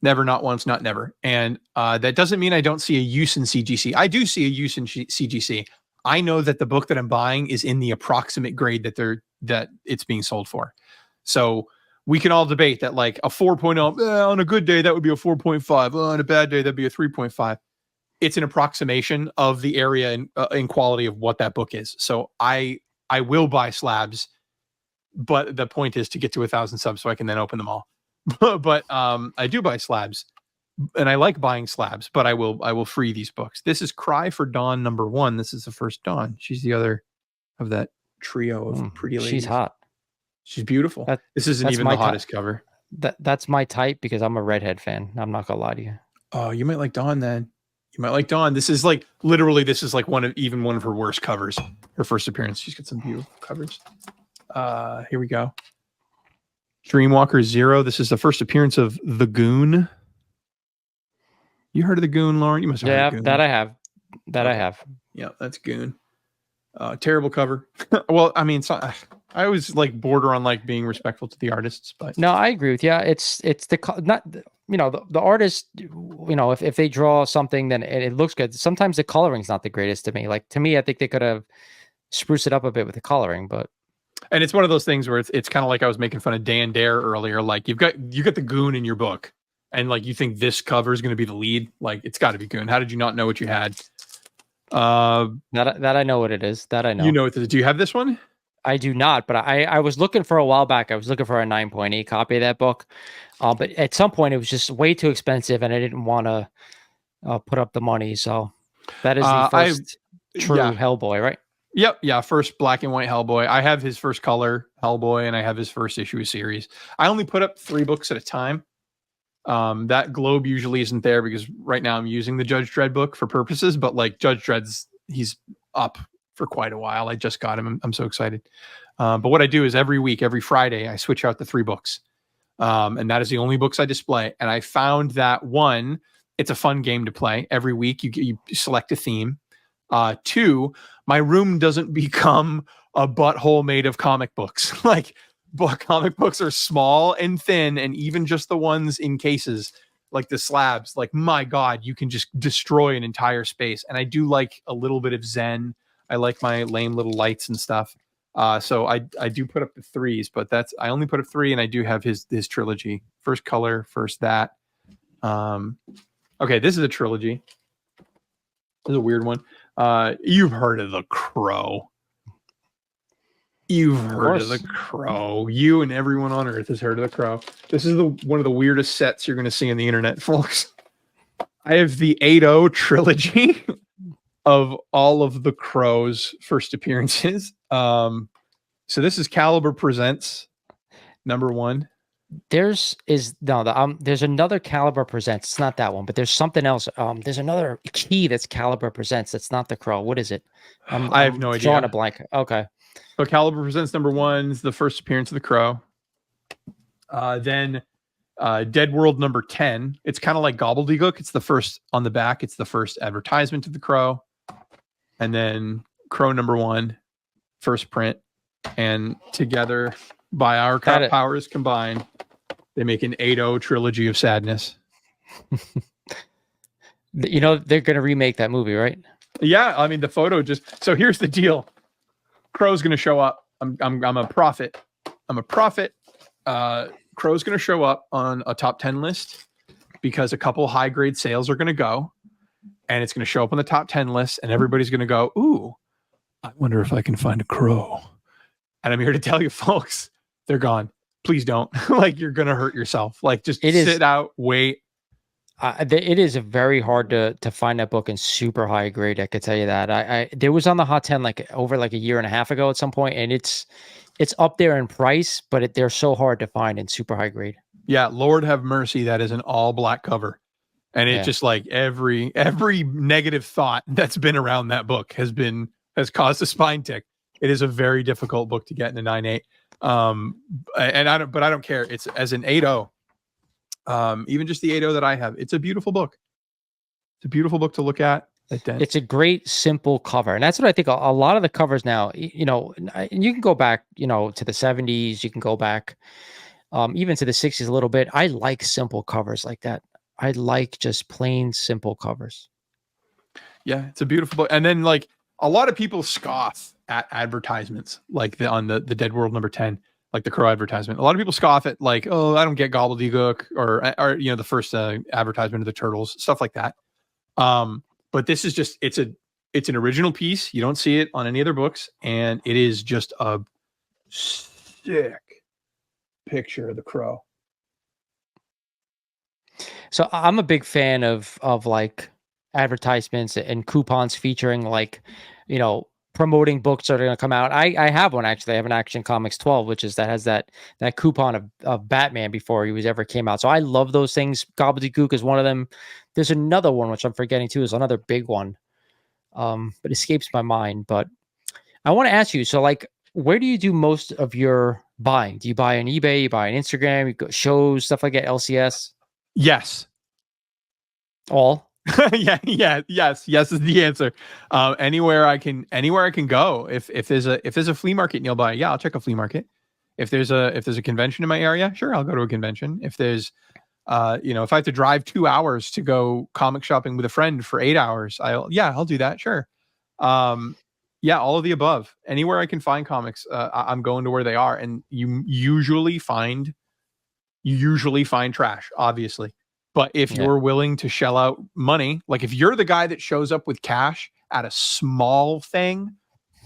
C: Never, not once, not never. And that doesn't mean I don't see a use in CGC. I do see a use in CGC. I know that the book that I'm buying is in the approximate grade that it's being sold for. So we can all debate that like a 4.0 on a good day, that would be a 4.5. On a bad day, that'd be a 3.5. It's an approximation of the area in quality of what that book is. So I will buy slabs, but the point is to get to 1,000 subs so I can then open them all. But I do buy slabs, and I like buying slabs. But I will free these books. This is Cry for Dawn #1. This is the first Dawn. She's the other of that trio of pretty ladies.
A: She's hot.
C: She's beautiful. This isn't even the hottest cover.
A: That's my type because I'm a redhead fan. I'm not gonna lie to you.
C: Oh, you might like Dawn then. You might like Dawn. This is like literally one of her worst covers. Her first appearance. She's got some beautiful covers. Here we go. Dreamwalker 0. This is the first appearance of the Goon. You heard of the Goon, Lauren? You must have heard of Goon.
A: That I have. I have.
C: Yeah, that's Goon. Terrible cover. Well, I mean, I always like border on like being respectful to the artists, but
A: no, I agree with you. It's not the artist. If they draw something, then it looks good. Sometimes the coloring's not the greatest to me. Like to me, I think they could have spruced it up a bit with the coloring, but.
C: And it's one of those things where it's kind of like I was making fun of Dan Dare earlier. Like you got the Goon in your book, and like you think this cover is going to be the lead. Like it's got to be Goon. How did you not know what you had?
A: That I know what it is. That I know.
C: You know what it is. Do you have this one?
A: I do not, but I was looking for a while back. I was looking for a 9.8 copy of that book, but at some point it was just way too expensive, and I didn't want to put up the money. So that is the first true Hellboy, right?
C: Yep. Yeah. First black and white Hellboy. I have his first color Hellboy, and I have his first issue of series. I only put up 3 books at a time. That globe usually isn't there because right now I'm using the Judge Dredd book for purposes, but like Judge Dredd's, he's up for quite a while. I just got him. I'm so excited. But what I do is every week, every Friday, I switch out the 3 books. And that is the only books I display. And I found that 1, it's a fun game to play. Every week you select a theme. 2, my room doesn't become a butthole made of comic books. Like comic books are small and thin, and even just the ones in cases, like the slabs, like my God, you can just destroy an entire space. And I do like a little bit of Zen. I like my lame little lights and stuff. So I do put up the 3s, but I only put up 3, and I do have his trilogy. First color, first that. Okay, this is a trilogy. This is a weird one. You've heard of the Crow. You've heard of the Crow. You and everyone on Earth has heard of the Crow. This is one of the weirdest sets you're going to see on the internet, folks. I have the 8-0 trilogy of all of the Crow's first appearances. So this is Caliber Presents #1.
A: There's another Caliber Presents. It's not that one, but there's something else. There's another key that's Caliber Presents. That's not the Crow. What is it?
C: I have no idea.
A: Drawing a blank. Okay.
C: So Caliber Presents #1 is the first appearance of the Crow. Then Dead World #10. It's kind of like Gobbledygook. It's the first on the back. It's the first advertisement of the Crow. And then Crow #1, first print. And together, by our powers combined, they make an 8-0 trilogy of sadness.
A: They're going to remake that movie, right?
C: Yeah, I mean the photo just. So here's the deal. Crow's gonna show up. I'm a prophet. I'm a prophet. Crow's gonna show up on a top 10 list because a couple high grade sales are gonna go, and it's gonna show up on the top 10 list, and everybody's gonna go, "Ooh, I wonder if I can find a crow." And I'm here to tell you, folks, they're gone. Please don't. Like, you're gonna hurt yourself. Like, just sit out, wait.
A: It is very hard to find that book in super high grade. I could tell you that. I there was on the Hot 10 like over like a year and a half ago at some point, and it's up there in price, but they're so hard to find in super high grade.
C: Yeah, Lord have mercy. That is an all black cover, and it just like every negative thought that's been around that book has caused a spine tick. It is a very difficult book to get in a 9.8. And I don't care. It's as an 8.0. Even just the 8.0 that I have, it's a beautiful book. It's a beautiful book to look at.
A: It's a great, simple cover. And that's what I think a lot of the covers now, you know, and you can go back, you know, to the 70s, you can go back even to the 60s a little bit. I like simple covers like that. I like just plain, simple covers.
C: Yeah, it's a beautiful book. And then like a lot of people scoff at advertisements like on the Dead World number 10. Like the Crow advertisement. A lot of people scoff at like, oh, I don't get gobbledygook or you know, the first advertisement of the Turtles, stuff like that. But this is just, it's an original piece. You don't see it on any other books. And it is just a sick picture of the Crow.
A: So I'm a big fan of like advertisements and coupons featuring like, you know, promoting books that are going to come out. I have one actually. I have an Action Comics 12, which is that has that coupon of Batman before he was ever came out. So I love those things. Gobbledygook is one of them. There's another one which I'm forgetting too. Is another big one, but escapes my mind. But I want to ask you. So like, where do you do most of your buying? Do you buy on eBay? You buy on Instagram? You go shows, stuff like that. LCS.
C: Yes.
A: All.
C: Yes is the answer. Anywhere I can go. If there's a flea market nearby, yeah, I'll check a flea market. If there's a convention in my area, sure, I'll go to a convention. If there's you know, if I have to drive 2 hours to go comic shopping with a friend for 8 hours, I'll do that, sure. Yeah, all of the above. Anywhere I can find comics, I'm going to where they are, and you usually find trash, obviously. But if you're willing to shell out money, like if you're the guy that shows up with cash at a small thing,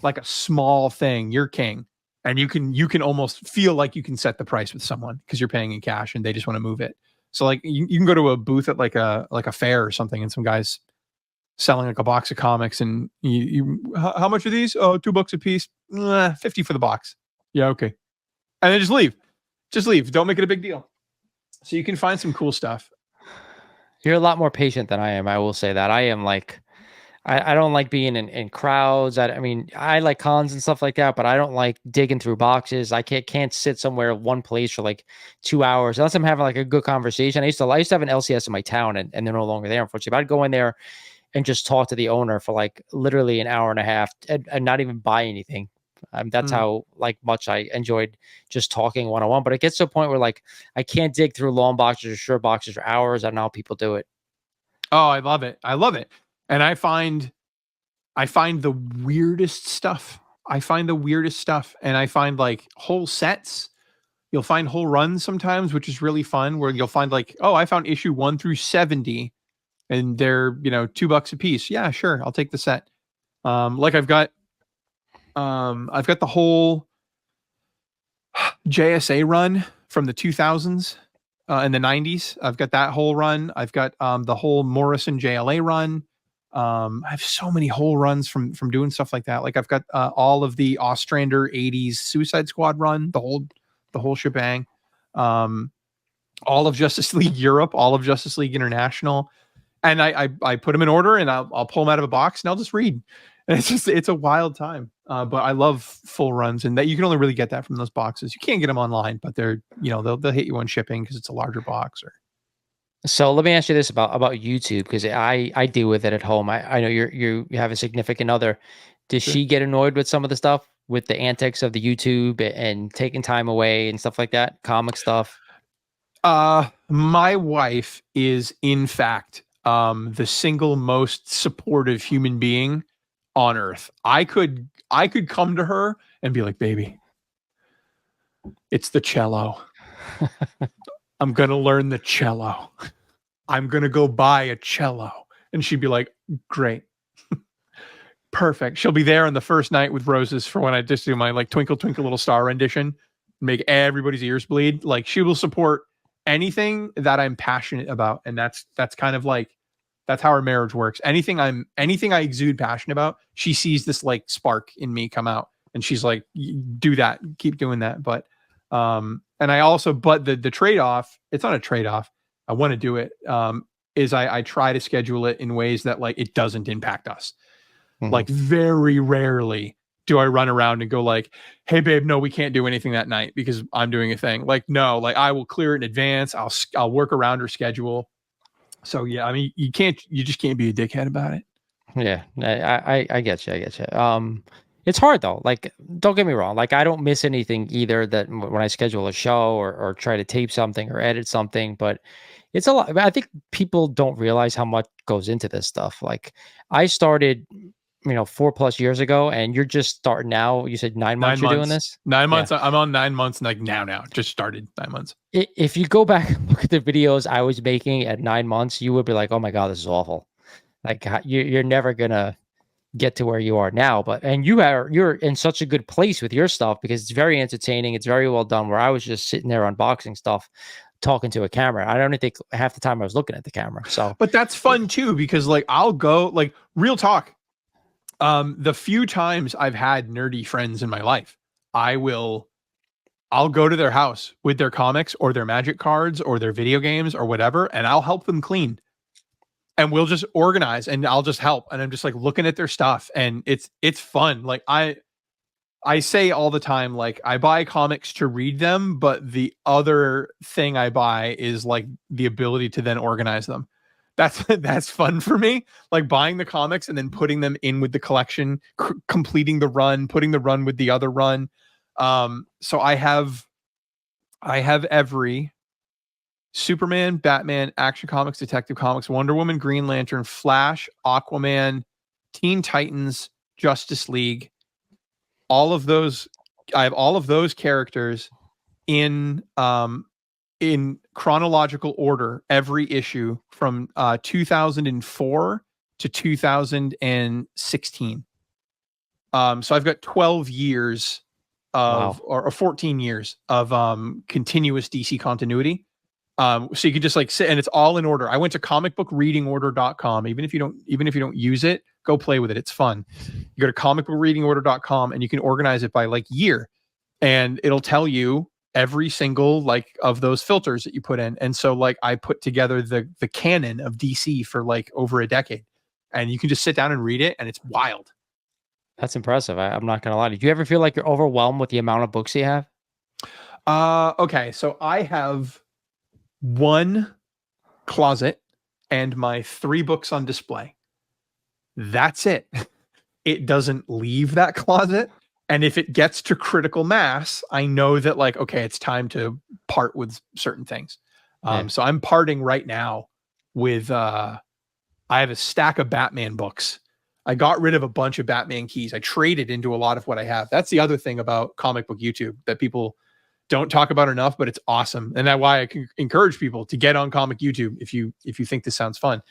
C: you're king. And you can almost feel like you can set the price with someone because you're paying in cash and they just want to move it. So like you can go to a booth at like a fair or something, and some guys selling like a box of comics, and how much are these? Oh, $2 a piece. 50 for the box. Yeah, okay. And then just leave. Don't make it a big deal. So you can find some cool stuff.
A: You're a lot more patient than I am. I will say that. I am like, I don't like being in crowds. I mean, I like cons and stuff like that, but I don't like digging through boxes. I can't sit somewhere one place for like 2 hours unless I'm having like a good conversation. I used to have an LCS in my town, and they're no longer there, unfortunately. But I'd go in there and just talk to the owner for like literally an hour and a half and not even buy anything. That's how like much I enjoyed just talking one-on-one. But it gets to a point where like I can't dig through long boxes or short boxes for hours. I don't know how people do it.
C: Oh, I love it. And I find the weirdest stuff. And I find like whole sets. You'll find whole runs sometimes, which is really fun, where you'll find like, oh, I found issue 1 through 70 and they're, you know, $2 a piece. Yeah, sure. I'll take the set. Like I've got the whole JSA run from the 2000s and the 90s. I've got that whole run. I've got the whole Morrison JLA run. I have so many whole runs from doing stuff like that. Like I've got all of the Ostrander 80s Suicide Squad run, the whole shebang. All of Justice League Europe, all of Justice League International. And I put them in order, and I'll pull them out of a box and I'll just read. And it's a wild time. But I love full runs, and that you can only really get that from those boxes. You can't get them online, but they're, you know, they'll hit you on shipping because it's a larger box. Or
A: so let me ask you this about YouTube, because I deal with it at home. I know you have a significant other. Does she get annoyed with some of the stuff, with the antics of the YouTube and taking time away and stuff like that, comic stuff?
C: My wife is in fact the single most supportive human being on earth. I could come to her and be like, baby, it's the cello. I'm going to learn the cello. I'm going to go buy a cello. And she'd be like, great. Perfect. She'll be there on the first night with roses for when I just do my like Twinkle Twinkle Little Star rendition, make everybody's ears bleed. Like, she will support anything that I'm passionate about. And that's kind of like, that's how our marriage works. Anything I exude passion about, she sees this like spark in me come out, and she's like, do that, keep doing that. But and I also, but the trade-off, it's not a trade-off, I want to do it, is I try to schedule it in ways that like it doesn't impact us. Mm-hmm. Like, very rarely do I run around and go like, hey babe, no, we can't do anything that night because I'm doing a thing. Like, no, like I will clear it in advance. I'll work around her schedule. So yeah, I mean, you just can't be a dickhead about it.
A: Yeah, I get you. It's hard though. Like, don't get me wrong. Like, I don't miss anything either that when I schedule a show or try to tape something or edit something, but it's a lot. I think people don't realize how much goes into this stuff. Like, I started, 4+ years ago, and you're just starting now. You said 9 months you're doing this?
C: 9 months. Yeah. I'm on 9 months. Like now, just started 9 months.
A: If you go back and look at the videos I was making at 9 months, you would be like, oh my God, this is awful. Like, you're never going to get to where you are now. And you're in such a good place with your stuff because it's very entertaining. It's very well done, where I was just sitting there unboxing stuff, talking to a camera. I don't even think half the time I was looking at the camera. So, but
C: that's fun too, because like, I'll go, like, real talk. The few times I've had nerdy friends in my life, I'll go to their house with their comics or their Magic cards or their video games or whatever, and I'll help them clean. And we'll just organize, and I'll just help. And I'm just like looking at their stuff, and it's fun. Like, I say all the time, like, I buy comics to read them, but the other thing I buy is like the ability to then organize them. That's fun for me. Like, buying the comics and then putting them in with the collection, completing the run, putting the run with the other run. So I have every Superman, Batman, Action Comics, Detective Comics, Wonder Woman, Green Lantern, Flash, Aquaman, Teen Titans, Justice League. All of those, I have all of those characters in chronological order, every issue from 2004 to 2016. So I've got 12 years of, or 14 years of continuous DC continuity. So you can just like sit, and it's all in order. I went to comicbookreadingorder.com. Even if you don't use it, go play with it. It's fun. You go to comicbookreadingorder.com and you can organize it by like year, and it'll tell you every single like of those filters that you put in. And so like, I put together the canon of DC for like over a decade, and you can just sit down and read it, and it's wild.
A: That's impressive. I'm not gonna lie. Do you ever feel like you're overwhelmed with the amount of books you have?
C: Okay, so I have one closet and my 3 books on display. That's it. It doesn't leave that closet. And if it gets to critical mass, I know that like, okay, it's time to part with certain things. So I'm parting right now with, I have a stack of Batman books. I got rid of a bunch of Batman keys. I traded into a lot of what I have. That's the other thing about comic book YouTube that people don't talk about enough, but it's awesome. And that's why I can encourage people to get on comic YouTube. If you think this sounds fun,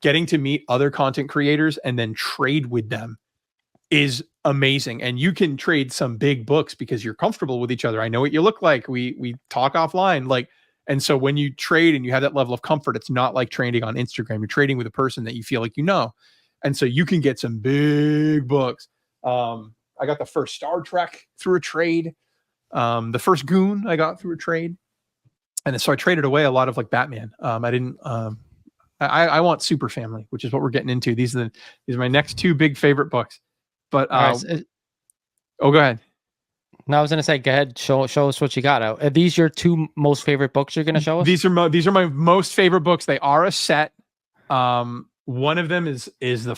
C: getting to meet other content creators and then trade with them is amazing. And you can trade some big books because you're comfortable with each other. I know what you look like. We talk offline. Like, and so when you trade and you have that level of comfort, it's not like trading on Instagram. You're trading with a person that you feel like, and so you can get some big books. I got the first Star Trek through a trade. The first Goon I got through a trade. And so I traded away a lot of like Batman. I want Super Family, which is what we're getting into. These are my next 2 big favorite books. But go ahead.
A: No, I was gonna say, go ahead, show us what you got. Are these your 2 most favorite books you're gonna show us?
C: These are my most favorite books. They are a set. One of them is the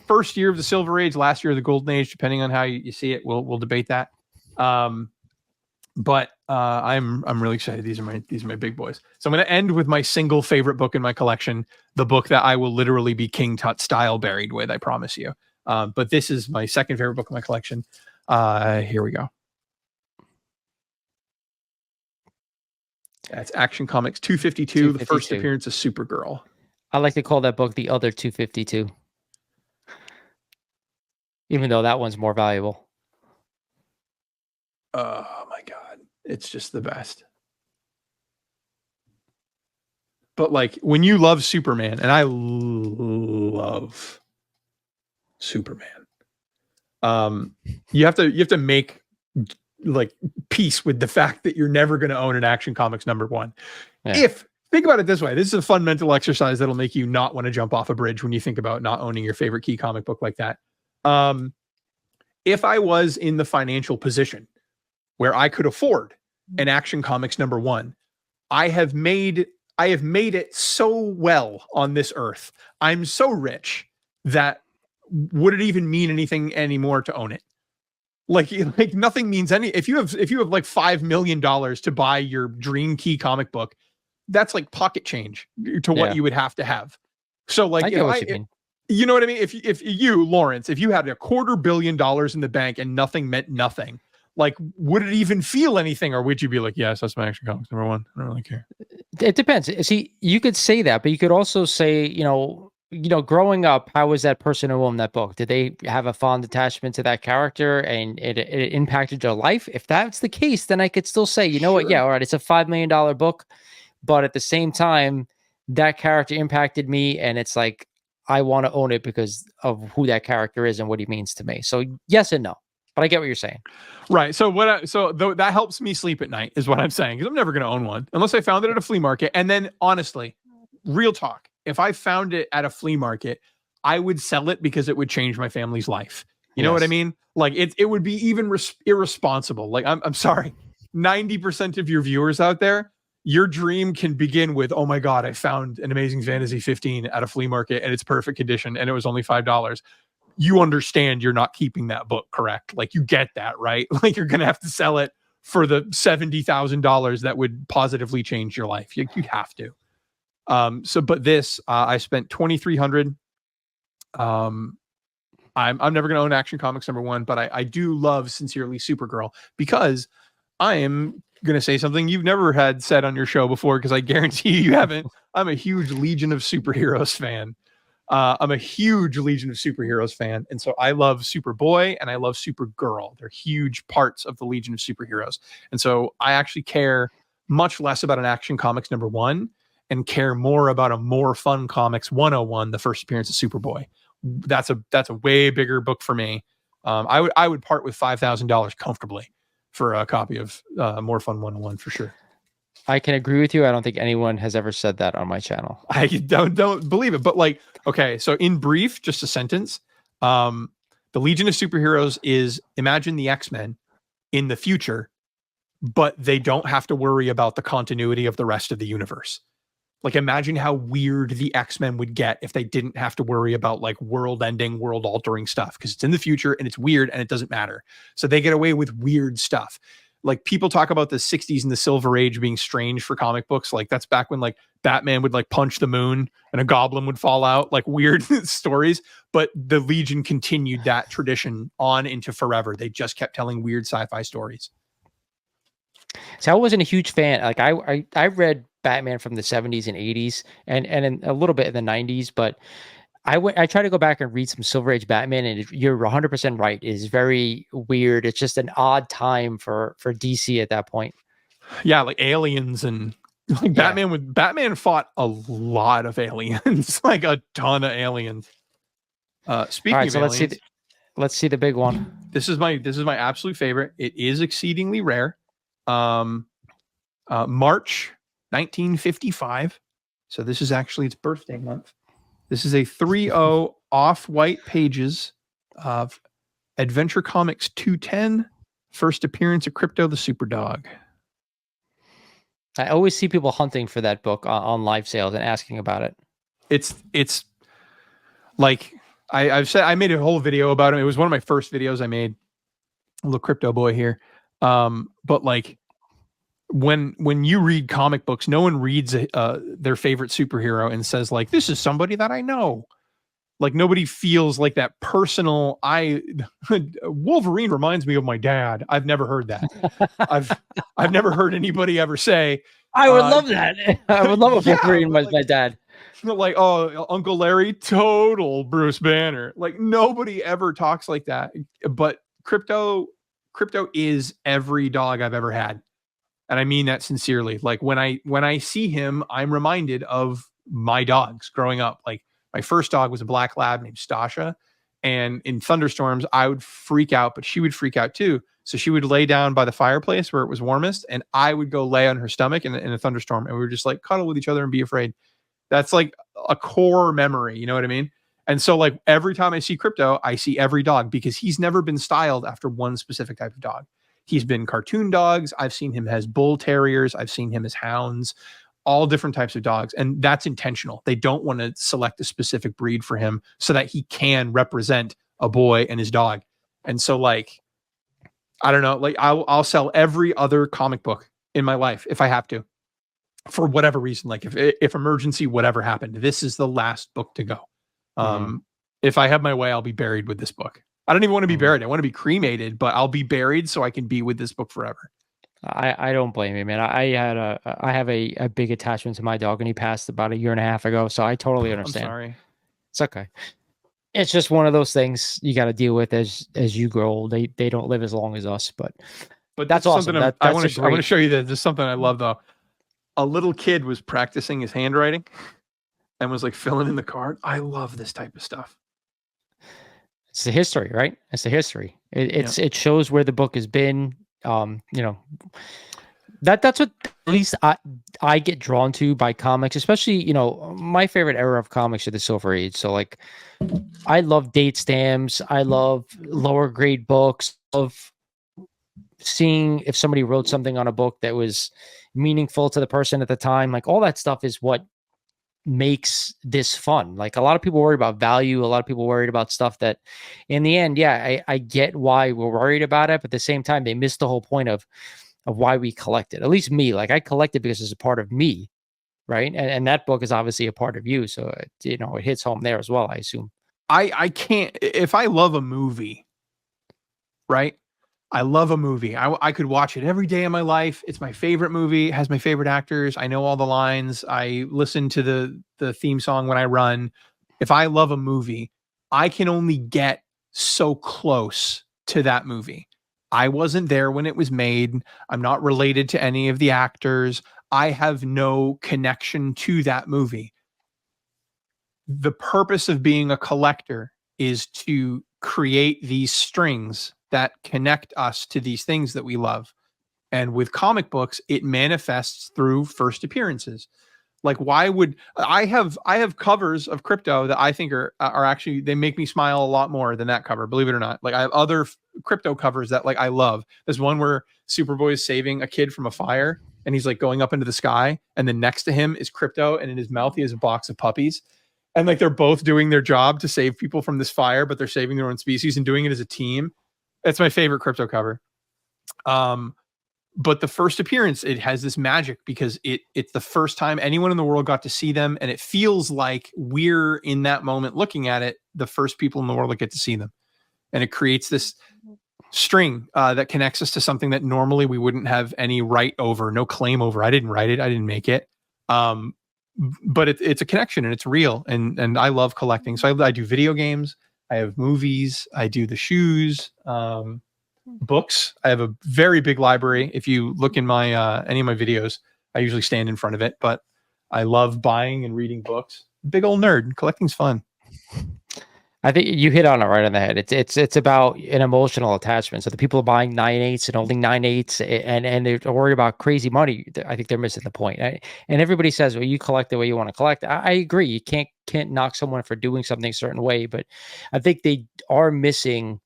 C: first year of the Silver Age, last year of the Golden Age, depending on how you see it. We'll debate that. But I'm really excited. These are my big boys. So I'm going to end with my single favorite book in my collection, the book that I will literally be King Tut style buried with. I promise you. But this is my second favorite book in my collection. Here we go. That's Action Comics 252, the first appearance of Supergirl.
A: I like to call that book the other 252. Even though that one's more valuable.
C: Oh my God. It's just the best. But like when you love Superman, and I love Superman, you have to make like peace with the fact that you're never going to own an Action Comics #1. Yeah. Think about it this way, this is a fun mental exercise that'll make you not want to jump off a bridge when you think about not owning your favorite key comic book like that. If I was in the financial position where I could afford an Action Comics #1, I have made it so well on this earth. I'm so rich that would it even mean anything anymore to own it? Like nothing means any. If you have like $5 million to buy your dream key comic book, that's like pocket change to what you would have to have. So like, you know what I mean? If you, Lawrence, if you had $250 million in the bank and nothing meant nothing, like, would it even feel anything, or would you be like, yes, that's my Action Comics #1. I don't really care.
A: It depends. See, you could say that, but you could also say, growing up, how was that person who owned that book? Did they have a fond attachment to that character and it impacted your life? If that's the case, then I could still say, you know what? Yeah, all right, it's a $5 million book, but at the same time, that character impacted me, and it's like, I want to own it because of who that character is and what he means to me. So yes and no, but I get what you're saying.
C: Right. So that helps me sleep at night is what I'm saying, because I'm never going to own one unless I found it at a flea market. And then honestly, real talk, if I found it at a flea market, I would sell it because it would change my family's life. You know what I mean? Like it would be even irresponsible. Like I'm sorry, 90% of your viewers out there, your dream can begin with, oh my God, I found an Amazing Fantasy 15 at a flea market and it's perfect condition and it was only $5. You understand you're not keeping that book, correct? Like you get that, right? Like you're going to have to sell it for the $70,000 that would positively change your life. You have to. But this, I spent $2,300. I'm never going to own Action Comics #1, but I do love sincerely Supergirl, because I am going to say something you've never had said on your show before, because I guarantee you haven't. I'm a huge Legion of Superheroes fan. I'm a huge Legion of Superheroes fan. And so I love Superboy and I love Supergirl. They're huge parts of the Legion of Superheroes. And so I actually care much less about an Action Comics #1 and care more about a More Fun Comics 101, the first appearance of Superboy. That's a way bigger book for me. I would part with $5,000 comfortably for a copy of More Fun 101 for sure.
A: I can agree with you. I don't think anyone has ever said that on my channel.
C: I don't believe it. But like, okay, so in brief, just a sentence. The Legion of Superheroes is, imagine the X-Men in the future, but they don't have to worry about the continuity of the rest of the universe. Like, imagine how weird the X-Men would get if they didn't have to worry about like world-ending, world-altering stuff, because it's in the future and it's weird and it doesn't matter. So they get away with weird stuff. Like, people talk about the 60s and the Silver Age being strange for comic books. Like, that's back when like Batman would like punch the moon and a goblin would fall out, like weird stories. But the Legion continued that tradition on into forever. They just kept telling weird sci-fi stories.
A: So I wasn't a huge fan. Like I read Batman from the 70s and 80s and in a little bit in the 90s, but I tried to go back and read some Silver Age Batman, and you're 100% right. It is very weird. It's just an odd time for DC at that point.
C: Yeah, like aliens and like Batman fought a lot of aliens, like a ton of aliens. Speaking of aliens,
A: let's see the big one.
C: This is my absolute favorite. It is exceedingly rare. March 1955. So this is actually its birthday month. This is a 3/0 off-white pages of Adventure Comics 210, first appearance of Crypto the Superdog.
A: I always see people hunting for that book on live sales and asking about it.
C: It's like I've said, I made a whole video about him. It was one of my first videos I made. A little crypto boy here. But like, when you read comic books, no one reads their favorite superhero and says like, this is somebody that I know. Like nobody feels like that personal. Wolverine reminds me of my dad. I've never heard that. I've never heard anybody ever say.
A: I would love that. I would love a Wolverine was my dad.
C: Like, oh, Uncle Larry, total Bruce Banner. Like nobody ever talks like that. But Crypto is every dog I've ever had. And I mean that sincerely. Like when I see him, I'm reminded of my dogs growing up. Like my first dog was a black lab named Stasha. And in thunderstorms, I would freak out, but she would freak out too. So she would lay down by the fireplace where it was warmest, and I would go lay on her stomach in a thunderstorm, and we would just like cuddle with each other and be afraid. That's like a core memory. You know what I mean? And so like every time I see Crypto, I see every dog because he's never been styled after one specific type of dog. He's been cartoon dogs. I've seen him as bull terriers. I've seen him as hounds, all different types of dogs. And that's intentional. They don't want to select a specific breed for him so that he can represent a boy and his dog. And so like, I don't know, like I'll sell every other comic book in my life if I have to, for whatever reason. Like if emergency, whatever happened, this is the last book to go. If I have my way, I'll be buried with this book. I don't even want to be buried. I want to be cremated, but I'll be buried so I can be with this book forever.
A: I don't blame you, man. I have a big attachment to my dog, and he passed about 1.5 years ago. So I totally understand.
C: I'm sorry.
A: It's okay. It's just one of those things you got to deal with as you grow old. They don't live as long as us, but that's awesome.
C: I want to show you that there's something I love though. A little kid was practicing his handwriting and was like filling in the card. I love this type of stuff.
A: It's the history, right? It's the history. It shows where the book has been. You know, that's what at least I get drawn to by comics, especially, you know, my favorite era of comics are the Silver Age. So like I love date stamps. I love lower grade books, of seeing if somebody wrote something on a book that was meaningful to the person at the time. Like all that stuff is what makes this fun. Like a lot of people worry about value. A lot of people worried about stuff that in the end, I get why we're worried about it, but at the same time, they miss the whole point of why we collect it. At least me, like I collect it because it's a part of me. Right. And that book is obviously a part of you. So, you know, it hits home there as well, I assume.
C: I can't, if I love a movie, right? I love a movie. I could watch it every day of my life. It's my favorite movie. It has my favorite actors. I know all the lines. I listen to the theme song when I run. If I love a movie, I can only get so close to that movie. I wasn't there when it was made. I'm not related to any of the actors. I have no connection to that movie. The purpose of being a collector is to create these strings that connect us to these things that we love. And with comic books, it manifests through first appearances. Like, why would I have covers of Crypto that I think are actually, they make me smile a lot more than that cover, believe it or not. Like I have other Crypto covers that like I love. There's one where Superboy is saving a kid from a fire and he's like going up into the sky, and then next to him is Crypto, and in his mouth he has a box of puppies. And like they're both doing their job to save people from this fire, but they're saving their own species and doing it as a team. That's my favorite Crypto cover. But the first appearance, it has this magic because it's the first time anyone in the world got to see them, and it feels like we're in that moment looking at it, the first people in the world that get to see them. And it creates this string that connects us to something that normally we wouldn't have any right over, no claim over. I didn't write it, I didn't make it. But it's a connection, and it's real. And I love collecting. So I do video games, I have movies, I do the shoes, books. I have a very big library. If you look in my any of my videos, I usually stand in front of it, but I love buying and reading books. Big old nerd. Collecting's fun.
A: I think you hit on it right on the head. It's about an emotional attachment. So the people buying 9/8 and holding 9/8 and they're worried about crazy money. I think they're missing the point. And everybody says, well, you collect the way you want to collect. I agree. You can't knock someone for doing something a certain way, but I think they are missing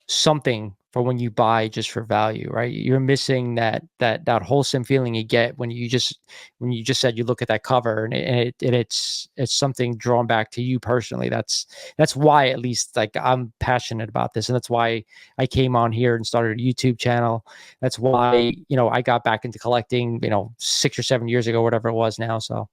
A: something for when you buy just for value, right? You're missing that wholesome feeling you get when you just said you look at that cover and it's something drawn back to you personally. That's why, at least, like, I'm passionate about this, and that's why I came on here and started a YouTube channel. That's why, I got back into collecting, 6 or 7 years ago, whatever it was now. So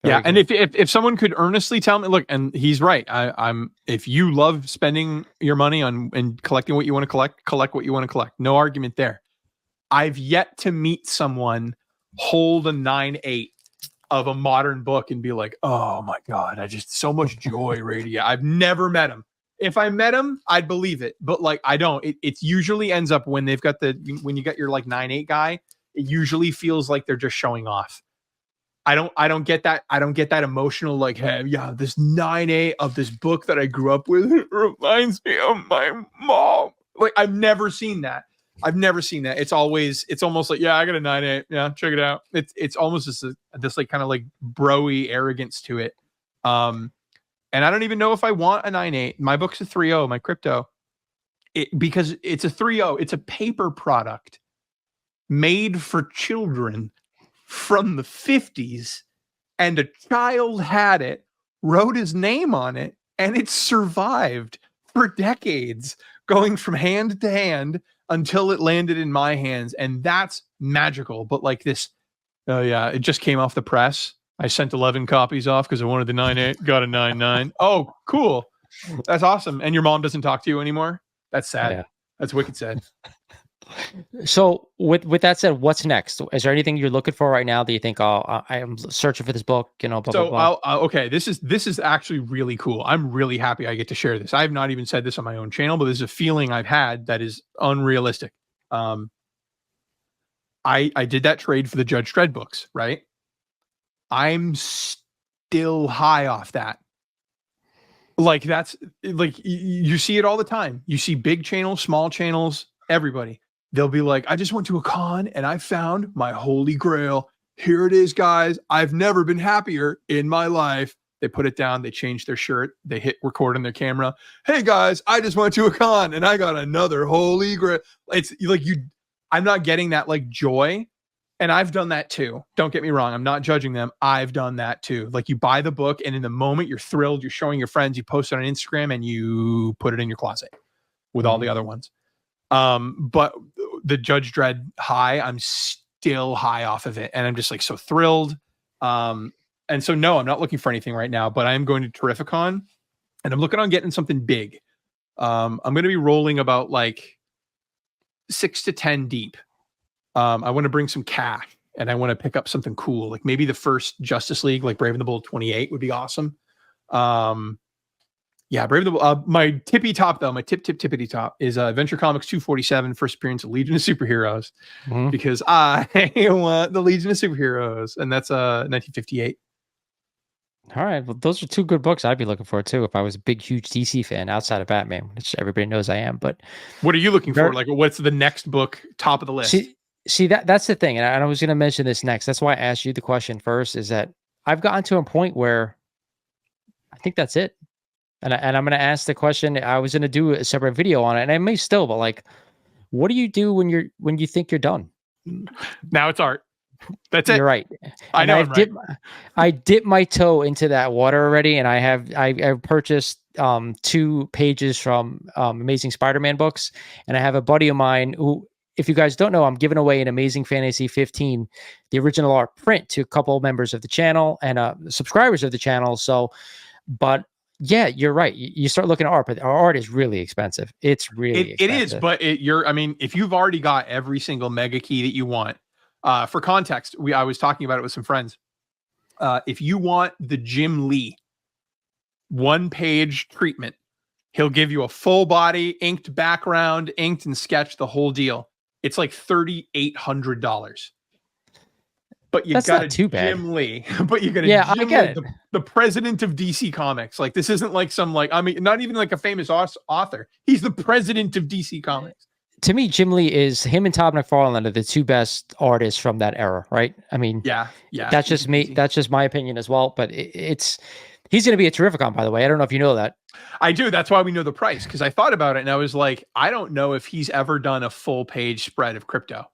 C: yeah, and if someone could earnestly tell me, look, and he's right. I'm if you love spending your money on and collecting what you want to collect what you want to collect. No argument there. I've yet to meet someone hold a 9/8 of a modern book and be like, oh my God, I just so much joy radiate. I've never met him. If I met him, I'd believe it. But like, I don't. It usually ends up when they've got when you got your like 9/8 guy, it usually feels like they're just showing off. I don't get that. I don't get that emotional, like, hey, yeah, this 9/8 of this book that I grew up with, it reminds me of my mom. Like, I've never seen that. It's almost like, yeah, I got a 9/8. Yeah, check it out. It's almost this like kind of like bro-y arrogance to it. And I don't even know if I want a 9/8. My book's a 3.0, my crypto. Because it's a 3.0. It's a paper product made for children from the 50s, and a child had it, wrote his name on it, and it survived for decades, going from hand to hand until it landed in my hands. And that's magical. But like this, oh yeah, it just came off the press. I sent 11 copies off because I wanted the 9/8, got a 9/9. Oh, cool. That's awesome. And your mom doesn't talk to you anymore? That's sad.
A: Yeah.
C: That's wicked sad.
A: So with that said, what's next? Is there anything you're looking for right now that you think, oh, I am searching for this book, blah,
C: So
A: blah, blah.
C: Okay, this is actually really cool. I'm really happy I get to share this. I have not even said this on my own channel, but there's a feeling I've had that is unrealistic. I did that trade for the Judge Dredd books, right? I'm still high off that. Like, that's like, you see it all the time. You see big channels, small channels, everybody. They'll be like, I just went to a con and I found my holy grail. Here it is, guys. I've never been happier in my life. They put it down. They change their shirt. They hit record on their camera. Hey, guys, I just went to a con and I got another holy grail. It's like, I'm not getting that like joy. And I've done that too. Don't get me wrong. I'm not judging them. I've done that too. Like, you buy the book and in the moment you're thrilled, you're showing your friends, you post it on Instagram and you put it in your closet with all the other ones. But the Judge Dredd high, I'm still high off of it. And I'm just like so thrilled. And so, no, I'm not looking for anything right now, but I am going to Terrificon and I'm looking on getting something big. I'm going to be rolling about like 6 to 10 deep. I want to bring some cash and I want to pick up something cool. Like maybe the first Justice League, like Brave and the Bold 28 would be awesome. Yeah, Brave and the Bold. My tippy top though, my tippity top is Adventure Comics 247, first appearance of Legion of Superheroes, because I want the Legion of Superheroes, and that's 1958.
A: All right, well, those are two good books I'd be looking for too if I was a big, huge DC fan outside of Batman, which everybody knows I am. But
C: what are you looking for? Like, what's the next book top of the list?
A: See that's the thing, and I was going to mention this next. That's why I asked you the question first. Is that I've gotten to a point where I think that's it, and I'm going to ask the question. I was going to do a separate video on it, and I may still, but like, what do you do when you think you're done?
C: Now it's art. That's it.
A: You're right.
C: I know.
A: I dipped my toe into that water already, and I've purchased 2 pages from Amazing Spider-Man books, and I have a buddy of mine who, if you guys don't know, I'm giving away an Amazing Fantasy 15, the original art print, to a couple of members of the channel and subscribers of the channel. So, but yeah, you're right. You start looking at art, but our art is really expensive. It's really expensive.
C: It is, but I mean, if you've already got every single mega key that you want, for context, I was talking about it with some friends. If you want the Jim Lee 1-page treatment, he'll give you a full body inked background, inked and sketched, the whole deal. It's like $3,800. But you got a
A: too bad.
C: Jim Lee. But you got a Jim
A: I get
C: Lee,
A: it.
C: the president of DC Comics. Like, this isn't like some, like, I mean, not even like a famous author. He's the president of DC Comics.
A: to me, Jim Lee is him and Todd McFarlane are the two best artists from that era, right? I mean,
C: Yeah.
A: that's just me.
C: Easy.
A: That's just my opinion as well. But he's going to be a Terrificon, by the way. I don't know if you know that.
C: I do. That's why we know the price, because I thought about it and I was like, I don't know if he's ever done a full page spread of crypto.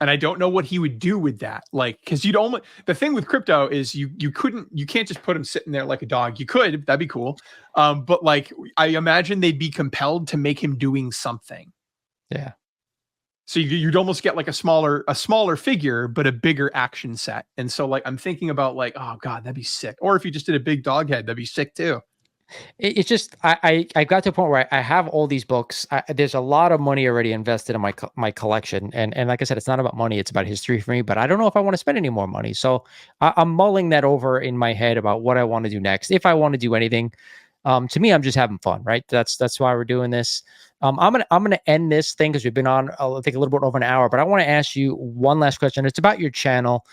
C: And I don't know what he would do with that. Like, because the thing with crypto is you can't just put him sitting there like a dog. You could, that'd be cool. But like, I imagine they'd be compelled to make him doing something.
A: Yeah.
C: So you'd almost get like a smaller figure, but a bigger action set. And so like, I'm thinking about like, oh God, that'd be sick. Or if you just did a big dog head, that'd be sick too.
A: It's just I got to a point where I have all these books. There's a lot of money already invested in my collection, and like I said, it's not about money; it's about history for me. But I don't know if I want to spend any more money, so I'm mulling that over in my head about what I want to do next. If I want to do anything, to me, I'm just having fun, right? That's why we're doing this. I'm gonna end this thing because we've been on I think a little bit over an hour. But I want to ask you one last question. It's about your channel.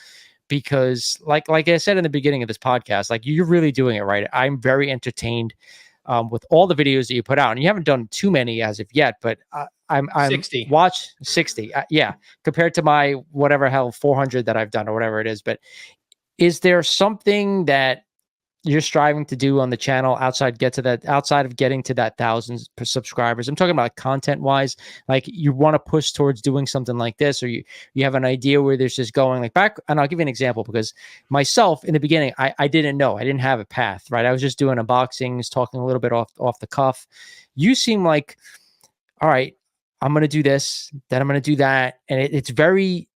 A: Because like I said in the beginning of this podcast, like you're really doing it right. I'm very entertained with all the videos that you put out, and you haven't done too many as of yet, but I'm
C: 60.
A: Watch 60. Yeah. Compared to my whatever hell 400 that I've done or whatever it is. But is there something that you're striving to do on the channel outside of getting to that thousands per subscribers? I'm talking about content wise, like you want to push towards doing something like this, or you have an idea where there's just going like back. And I'll give you an example, because myself in the beginning, I didn't know, I didn't have a path, right? I was just doing unboxings, talking a little bit off the cuff. You seem like, all right, I'm going to do this, then I'm going to do that. And it's very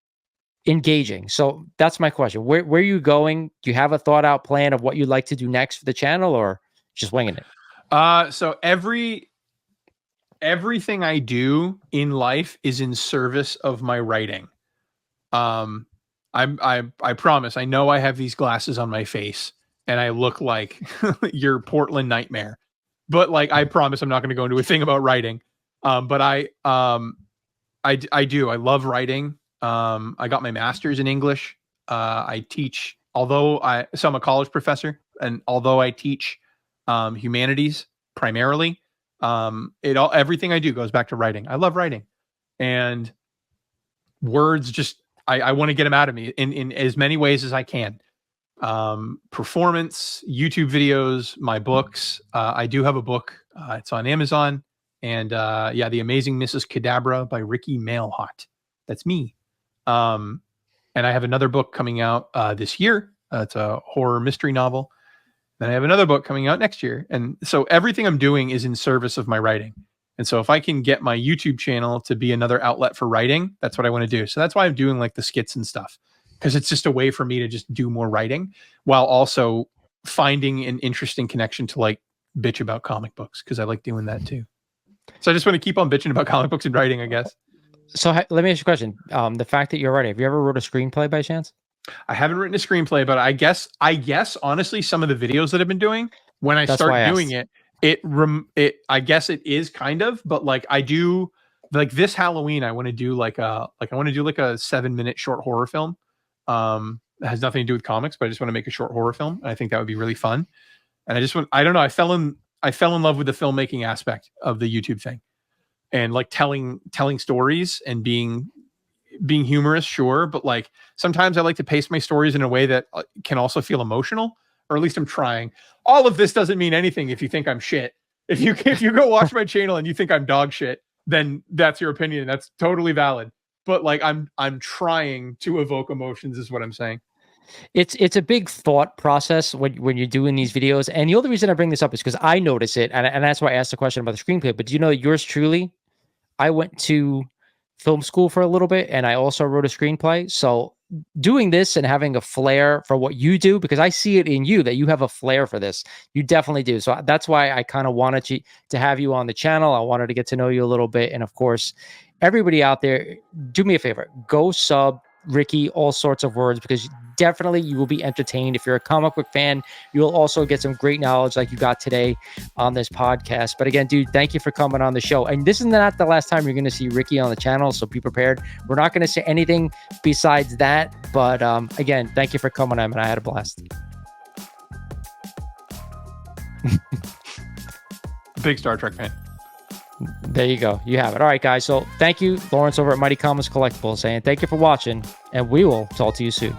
A: engaging. So that's my question. Where are you going? Do you have a thought out plan of what you'd like to do next for the channel, or just winging it?
C: So everything I do in life is in service of my writing. I promise. I know I have these glasses on my face and I look like your Portland nightmare, but like, I promise I'm not going to go into a thing about writing. But I do. I love writing. I got my master's in English. I teach, I'm a college professor, and although I teach humanities primarily, everything I do goes back to writing. I love writing, and words just I want to get them out of me in as many ways as I can. Performance, YouTube videos, my books. I do have a book. It's on Amazon, and The Amazing Mrs. Cadabra by Ricky Mailhot. That's me. And I have another book coming out this year. It's a horror mystery novel. Then I have another book coming out next year. And so everything I'm doing is in service of my writing. And so if I can get my YouTube channel to be another outlet for writing, that's what I want to do. So that's why I'm doing like the skits and stuff, because it's just a way for me to just do more writing while also finding an interesting connection to like bitch about comic books, because I like doing that too. So I just want to keep on bitching about comic books and writing, I guess.
A: So let me ask you a question. The fact that you're writing, have you ever wrote a screenplay by chance?
C: I haven't written a screenplay, but I guess honestly, some of the videos that I've been doing, when I start doing it, I guess it is kind of, but like I do like this Halloween, I want to do like a 7-minute short horror film. It has nothing to do with comics, but I just want to make a short horror film. And I think that would be really fun. And I don't know. I fell in love with the filmmaking aspect of the YouTube thing. And like telling stories and being humorous, sure, but like sometimes I like to pace my stories in a way that can also feel emotional, or at least I'm trying. All of this doesn't mean anything if you think I'm shit. If you go watch my channel and you think I'm dog shit, then that's your opinion. That's totally valid. But like I'm trying to evoke emotions, is what I'm saying.
A: It's a big thought process when you're doing these videos. And the only reason I bring this up is because I notice it, and that's why I asked the question about the screenplay. But do you know, yours truly, I went to film school for a little bit, and I also wrote a screenplay. So doing this and having a flair for what you do, because I see it in you that you have a flair for this. You definitely do. So that's why I kind of wanted to have you on the channel. I wanted to get to know you a little bit. And of course, everybody out there, do me a favor, go sub Ricky all sorts of words, because definitely you will be entertained. If you're a comic book fan, you'll also get some great knowledge like you got today on this podcast. But again, dude, thank you for coming on the show. And this is not the last time you're going to see Ricky on the channel, so be prepared. We're not going to say anything besides that. But again, thank you for coming on, and I had a blast.
C: Big Star Trek fan.
A: There you go. You have it. All right, guys. So thank you, Lawrence over at Mighty Comics Collectibles, saying thank you for watching, and we will talk to you soon.